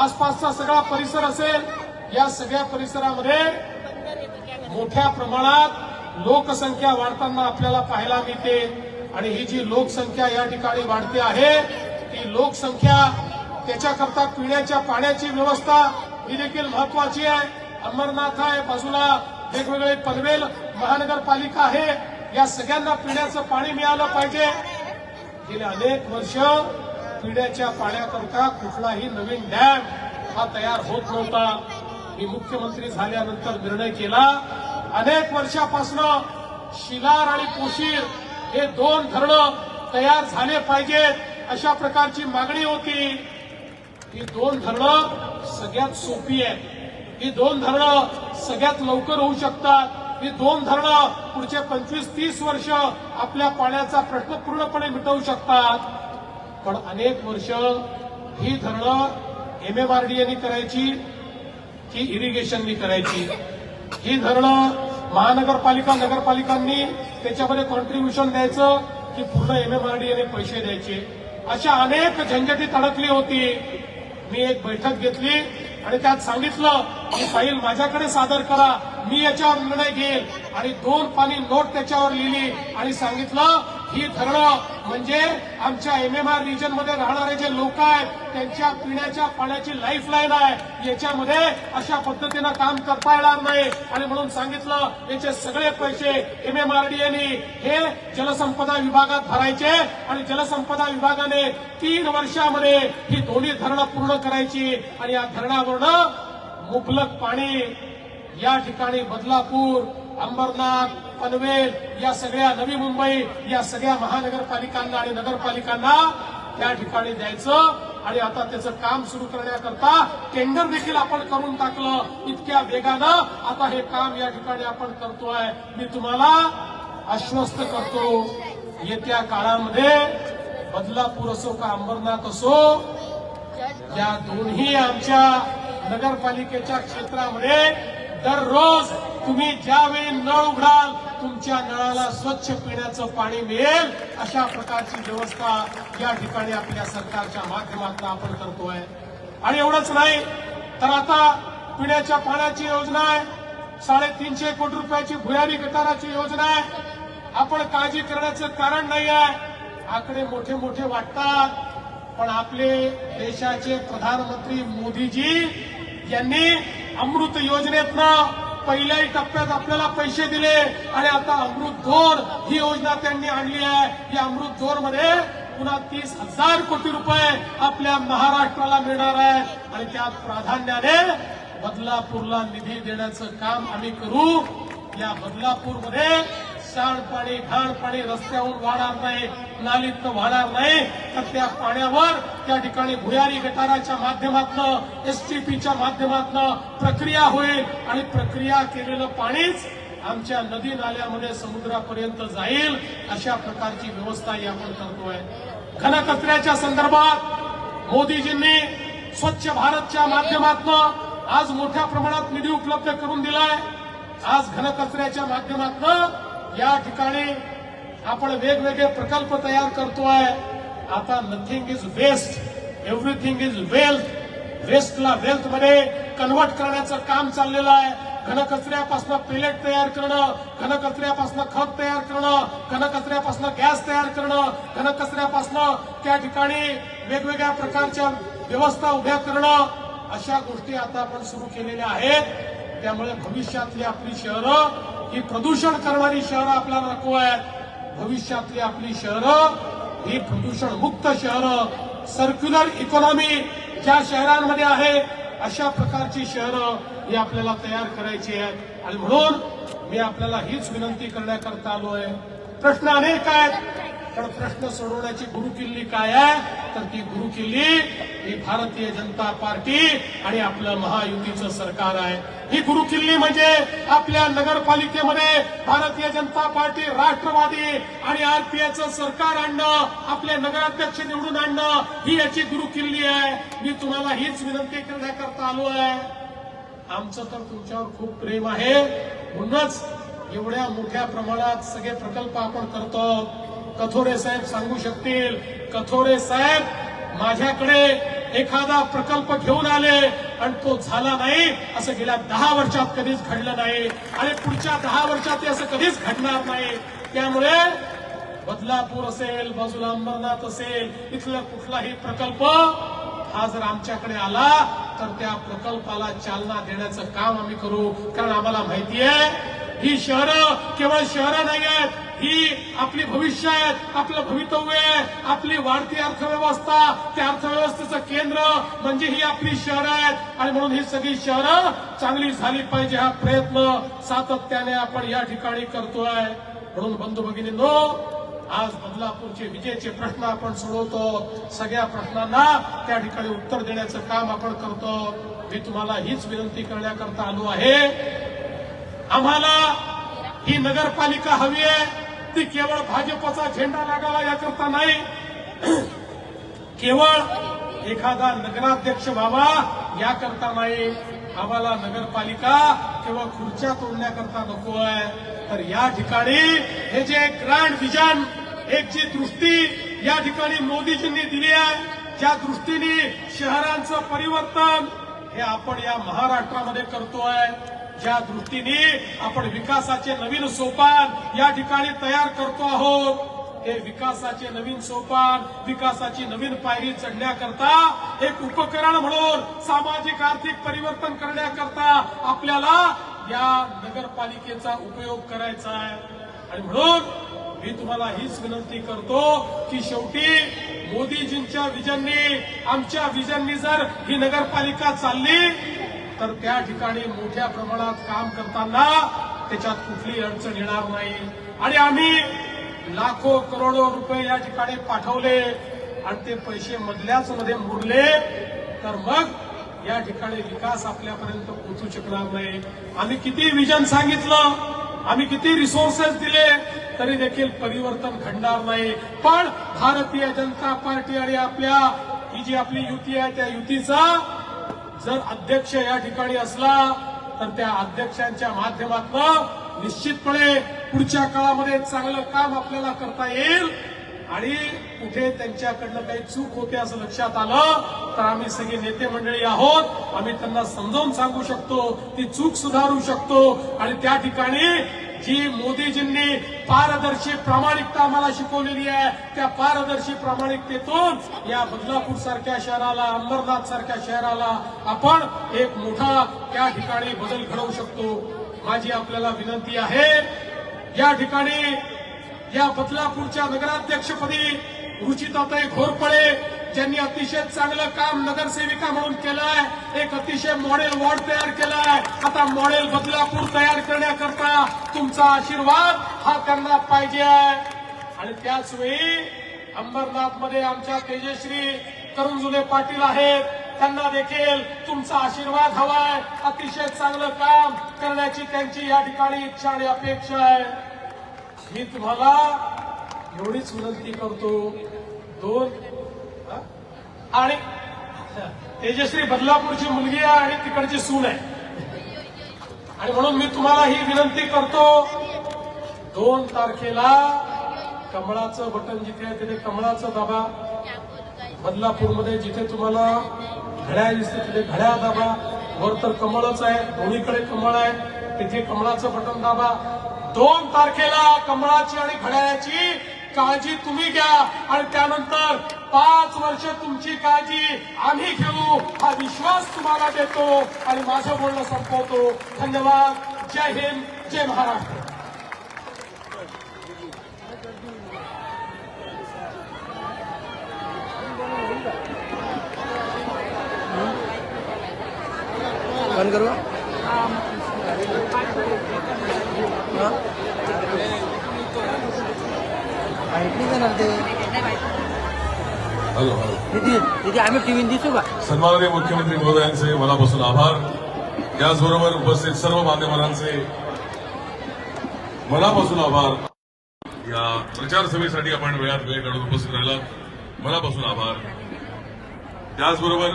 आसपासचा सगळा परिसर असेल, या सगळ्या परिसरामध्ये मोठ्या प्रमाणात लोकसंख्या वाढताना आपल्याला पाहायला मिळते आणि ही जी लोकसंख्या या ठिकाणी वाढते आहे ती लोकसंख्या त्याच्याकरता पिण्याच्या पाण्याची व्यवस्था ही देखील महत्वाची आहे. अमरनाथ आहे बाजूला, वेगवेगळे पनवेल महानगरपालिका आहे, या सगळ्यांना पिण्याचं पाणी मिळालं पाहिजे. गेले अनेक वर्ष पिण्याच्या पाण्याकरता कुठलाही नवीन डॅम हा तयार होत नव्हता. मी मुख्यमंत्री झाल्यानंतर निर्णय केला, अनेक वर्षापासून शिलार आणि पोशीर हे 2 धरणं तयार झाले पाहिजेत अशा प्रकारची मागणी होती. ही 2 धरणं सगळ्यात सोपी आहेत, ही 2 धरणं सगळ्यात लवकर होऊ शकतात, ही 2 धरणं पुढचे 25-30 वर्ष आपल्या पाण्याचा प्रश्न पूर्णपणे मिटवू शकतात. पण अनेक वर्ष ही धरणं MMRDA करायची की इरिगेशननी करायची, ही धरणं महानगरपालिका नगरपालिकांनी त्याच्यामध्ये कॉन्ट्रीब्युशन द्यायचं की पूर्ण MMRDA पैसे द्यायचे, अशा अनेक झंझटीत अडकली होती. मी एक बैठक घेतली आणि त्यात सांगितलं की फाईल माझ्याकडे सादर करा, मी याच्यावर निर्णय घेईल आणि 2 पानी नोट त्याच्यावर लिहिली आणि सांगितलं ही धरणं म्हणजे आमच्या MMR रिजन मध्ये राहणारे जे लोक आहेत त्यांच्या पिण्याच्या पाण्याची लाईफलाईन आहे, याच्यामध्ये अशा पद्धतीनं काम करता येणार नाही आणि म्हणून सांगितलं याचे सगळे पैसे MMRDA हे जलसंपदा विभागात भरायचे आणि जलसंपदा विभागाने 3 वर्षामध्ये ही दोन्ही धरणं पूर्ण करायची आणि या धरणावरनं मुबलक पाणी या ठिकाणी बदलापूर, अंबरनाथ, पनवेल या सगळ्या नवी मुंबई या सगळ्या महानगरपालिकांना आणि नगरपालिकांना त्या ठिकाणी द्यायचं आणि आता त्याचं काम सुरू करण्याकरता टेंडर देखील आपण करून टाकलं. इतक्या वेगानं आता हे काम या ठिकाणी आपण करतोय. मी तुम्हाला आश्वस्त करतो येत्या काळामध्ये बदलापूर असो का अंबरनाथ असो या दोन्ही आमच्या नगरपालिकेच्या क्षेत्रामध्ये दररोज तुम्ही ज्यावेळी नळ उघडाल तुमच्या नळाला स्वच्छ पिण्याचं पाणी मिळेल अशा प्रकारची व्यवस्था या ठिकाणी आपल्या सरकारच्या माध्यमातून आपण करतोय. आणि एवढंच नाही तर आता पिण्याच्या पाण्याची योजना आहे, 350 कोटी रुपयाची भुयारी गटाराची योजना आहे. आपण काळजी करण्याचं कारण नाही आहे. आकडे मोठे मोठे वाटतात पण आपले देशाचे प्रधानमंत्री मोदीजी यांनी अमृत योजनेतनं पहिल्याही टप्प्यात आपल्याला पैसे दिले आणि आता अमृत 2 ही योजना त्यांनी आणली आहे. या अमृत 2 मध्ये पुन्हा 30,000 कोटी रुपये आपल्या महाराष्ट्राला मिळणार आहे आणि त्यात प्राधान्याने बदलापूरला निधी देण्याचं काम आम्ही करू. या बदलापूरमध्ये सांडपाणी घाणपाणी रस्त्यावरून वाहणार नाही, नालीतनं वाहणार नाही तर त्या पाण्यावर त्या ठिकाणी भुयारी गटाराच्या माध्यमातून STPच्या माध्यमातून प्रक्रिया होईल आणि प्रक्रिया केलेलं पाणीच आमच्या नदी नाल्यामध्ये समुद्रापर्यंत जाईल अशा प्रकारची व्यवस्थाही आपण करतोय. घनकचऱ्याच्या संदर्भात मोदीजींनी स्वच्छ भारतच्या माध्यमातून आज मोठ्या प्रमाणात निधी उपलब्ध करून दिलाय. आज घनकचऱ्याच्या माध्यमातून या ठिकाणी आपण वेगवेगळे प्रकल्प तयार करतोय. आता nothing is waste, everything is wealth. वेस्टला वेल्थ मध्ये कन्व्हर्ट करण्याचं काम चाललेलं आहे. घनकचऱ्यापासून पेलेट तयार करणं, घनकचऱ्यापासून खत तयार करणं, घनकचऱ्यापासून गॅस तयार करणं, घनकचऱ्यापासून त्या ठिकाणी वेगवेगळ्या प्रकारच्या व्यवस्था उभ्या करणं, अशा गोष्टी आता आपण सुरू केलेल्या आहेत. त्यामुळे भविष्यातली आपली शहरं ही प्रदूषण करणारी शहरं आपल्याला नको आहेत. भविष्यातली आपली शहरं ही प्रदूषण मुक्त शहरं, सर्क्युलर इकॉनॉमी ज्या शहरांमध्ये आहे अशा प्रकारची शहरं ही आपल्याला तयार करायची आहेत. आणि म्हणून मी आपल्याला हीच विनंती करण्याकरता आलोय. प्रश्न अनेक आहेत, पण प्रश्न सोडवण्याची गुरुकिल्ली काय आहे, तर ती गुरुकिल्ली ही भारतीय जनता पार्टी आणि आपलं महायुतीचं सरकार आहे. ही गुरुकिल्ली म्हणजे आपल्या नगरपालिकेमध्ये भारतीय जनता पार्टी, राष्ट्रवादी आणि आरपीआयचं सरकार आणणं, आपले नगराध्यक्ष निवडून आणणं, ही याची गुरुकिल्ली आहे. मी तुम्हाला हीच विनंती करण्याकरता आलो आहे. आमचं तर तुमच्यावर खूप प्रेम आहे, म्हणूनच एवढ्या मोठ्या प्रमाणात सगळे प्रकल्प आपण करतो. कथोरे साहेब सांगू शकतील, कथोरे साहेब माझ्याकडे एखादा प्रकल्प घेऊन आले आणि तो झाला नाही असं गेल्या 10 वर्षात कधीच घडलं नाही आणि पुढच्या 10 वर्षात असं कधीच घडणार नाही. त्यामुळे बदलापूर असेल, बाजूला अंबरनाथ असेल, इथला कुठलाही प्रकल्प हा जर आमच्याकडे आला तर त्या प्रकल्पाला चालना देण्याचं काम आम्ही करू. कारण आम्हाला माहिती आहे ही शहरं केवळ शहरं नाही आहेत, ही आपली भविष्य आहेत, आपलं भवितव्य आहे, आपली वाढती अर्थव्यवस्था, त्या अर्थव्यवस्थेचं केंद्र म्हणजे ही आपली शहरं आहेत. आणि म्हणून ही सगळी शहरं चांगली झाली पाहिजे हा प्रयत्न सातत्याने आपण या ठिकाणी करतोय. म्हणून बंधू भगिनींनो, आज बदलापूरचे विजेचे प्रश्न आपण सोडवतो, सगळ्या प्रश्नांना त्या ठिकाणी उत्तर देण्याचं काम आपण करतो. मी तुम्हाला हीच विनंती करण्याकरता आलो आहे. आम्हाला ही नगरपालिका हवी आहे, ती केवळ भाजपचा झेंडा लागावा याकरता नाही, केवळ एखादा नगराध्यक्ष व्हावा याकरता नाही. आम्हाला नगरपालिका केवळ खुर्च्या तोडण्याकरता नको आहे, तर या ठिकाणी हे जे ग्रँड विजन, एक जी दृष्टी या ठिकाणी मोदीजींनी दिली आहे, ज्या दृष्टीने शहरांचं परिवर्तन हे आपण या महाराष्ट्रामध्ये करतोय, ज्या दृष्टीने आपण विकासाचे नवीन सोपान या ठिकाणी तयार करतो आहोत, हे विकासाचे नवीन सोपान, विकासाची नवीन पायरी चढण्याकरता एक उपकरण म्हणून सामाजिक आर्थिक परिवर्तन करण्याकरता आपल्याला या नगरपालिकेचा उपयोग करायचा आहे. आणि म्हणून मी तुम्हाला हीच विनंती करतो की शेवटी मोदीजींच्या विजननी, आमच्या विजननी जर ही नगरपालिका चालली तर त्या ठिकाणी मोठ्या प्रमाणात काम करताना त्याच्यात कुठली अडचण येणार नाही. आणि आम्ही लाखो करोडो रुपये या ठिकाणी पाठवले आणि ते पैसे मधल्याच मध्ये मुरले तर मग या ठिकाणी विकास आपल्यापर्यंत पोहोचू शकणार नाही. आम्ही किती विजन सांगितलं, आम्ही किती रिसोर्सेस दिले, तरी देखील परिवर्तन घडणार नाही. पण भारतीय जनता पार्टी आणि आपल्या ही जी आपली युती आहे त्या युतीचा जर अध्यक्ष या ठिकाणी असला तर त्या अध्यक्षांच्या माध्यमातून निश्चितपणे पुढच्या काळामध्ये चांगलं काम आपल्याला करता येईल. आणि कुठे त्यांच्याकडनं काही चूक होते असं लक्षात आलं तर आम्ही सगळे नेते मंडळी आहोत, आम्ही त्यांना समजावून सांगू शकतो, ती चूक सुधारू शकतो. आणि त्या ठिकाणी जी मोदीजींनी पारदर्शी प्रामाणिकता आम्हाला शिकवलेली आहे, त्या पारदर्शी प्रामाणिकतेतून या बदलापूर सारख्या शहराला, अंबरनाथ सारख्या शहराला आपण एक मोठा त्या ठिकाणी बदल घडवू शकतो. माझी आपल्याला विनंती आहे, या ठिकाणी या बदलापूरच्या नगराध्यक्षपदी रुचिताताई घोरपडे ज्यांनी अतिशय चांगलं काम नगरसेविका म्हणून केलंय, एक अतिशय मॉडेल वॉर्ड तयार केलाय, आता मॉडेल बदलापूर तयार करण्याकरता तुमचा आशीर्वाद हा त्यांना पाहिजे आहे. आणि त्याच वेळी अंबरनाथमध्ये आमच्या तेजश्री करंजुले पाटील आहेत, त्यांना देखील तुमचा आशीर्वाद हवाय. अतिशय चांगलं काम करण्याची त्यांची या ठिकाणी इच्छा आणि अपेक्षा आहे. मी तुम्हाला एवढीच विनंती करतो, आणि तेजश्री बदलापूरची मुलगी आहे आणि तिकडची सून आहे, आणि म्हणून मी तुम्हाला ही विनंती करतो, 2 तारखेला कमळाचं बटन जिथे आहे तिथे कमळाचं दाबा, बदलापूरमध्ये जिथे तुम्हाला घड्याळ दिसते तिथे घड्याळ दाबा, वर तर कमळच आहे, दोन्हीकडे कमळ आहे, तिथे कमळाचं बटन दाबा. 2 तारखेला कमळाची आणि घड्याळाची काळजी तुम्ही घ्या आणि त्यानंतर 5 वर्ष तुमची काळजी आम्ही घेऊ हा विश्वास तुम्हाला देतो. आणि माझं बोलणं संपवतो. धन्यवाद. जय हिंद, जय महाराष्ट्र. बंद करू हॅलो हॅलो तिथे आम्ही टीव्ही दिसू का सन्माननीय मुख्यमंत्री महोदयांचे मनापासून आभार. त्याचबरोबर उपस्थित सर्व मान्यवरांचे मनापासून आभार. या प्रचार सभेसाठी आपण वेळात वेळ काढून उपस्थित राहिला, मनापासून आभार. त्याचबरोबर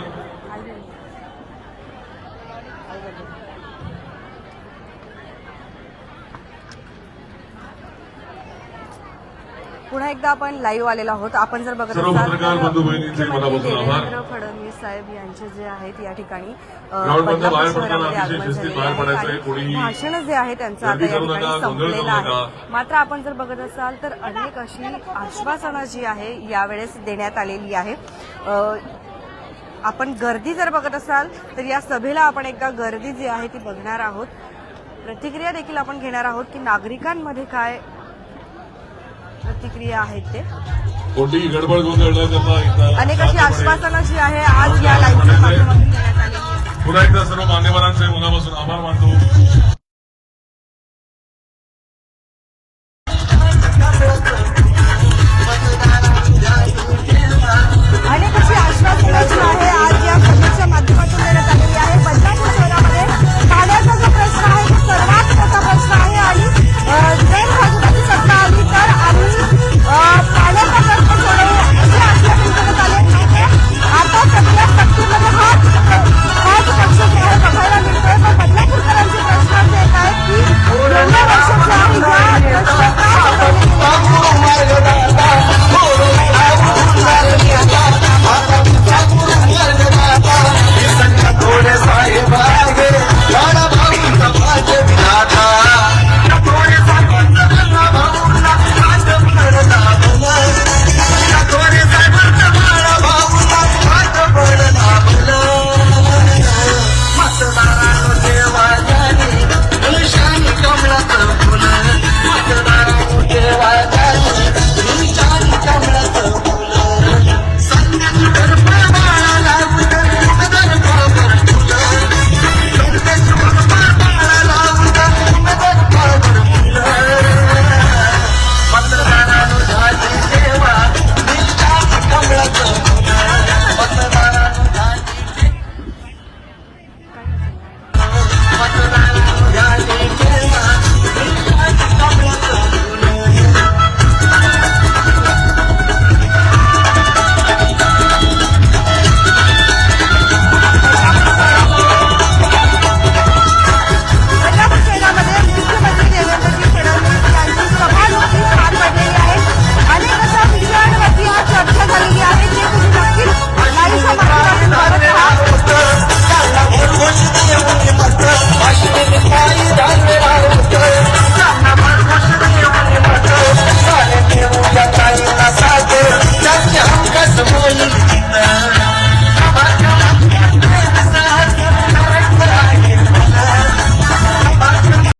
पुन्हा एकदा आपण लाईव्ह आलेलो आहोत. आपण जर बघत सर्व असाल पत्रकार तर बंधू भगिनींचे मुख्यमंत्री मनापासून आभार. देवेंद्र फडणवीस साहेब यांचे जे आहेत या ठिकाणी ग्राउंडमधनं बाहेर बदलापूर पडताना शहरामध्ये अतिशय आगमन शिस्तीत झालेलं बाहेर आहे पडायचं आहे. आणि कोणीही भाषण जे आहे त्यांचं आता गर्दी या करू ठिकाणी नका, गोंधळ संपलेलं करू नका. आहे. मात्र आपण जर बघत असाल तर अनेक अशी आश्वासनं जी आहे यावेळेस देण्यात आलेली आहे. आपण गर्दी जर बघत असाल तर या सभेला आपण एकदा गर्दी जी आहे ती बघणार आहोत. प्रतिक्रिया देखील आपण घेणार आहोत की नागरिकांमध्ये काय प्रतिक्रिया आहेत ते. कोणतीही गडबड गोंधळ न करता एकदा अनेक अशी शांतपणे आश्वासनं जी आहे आज या लाईव्हच्या माध्यमातून देण्यात आलेली आहे. पुन्हा एकदा सर्व मान्यवरांचे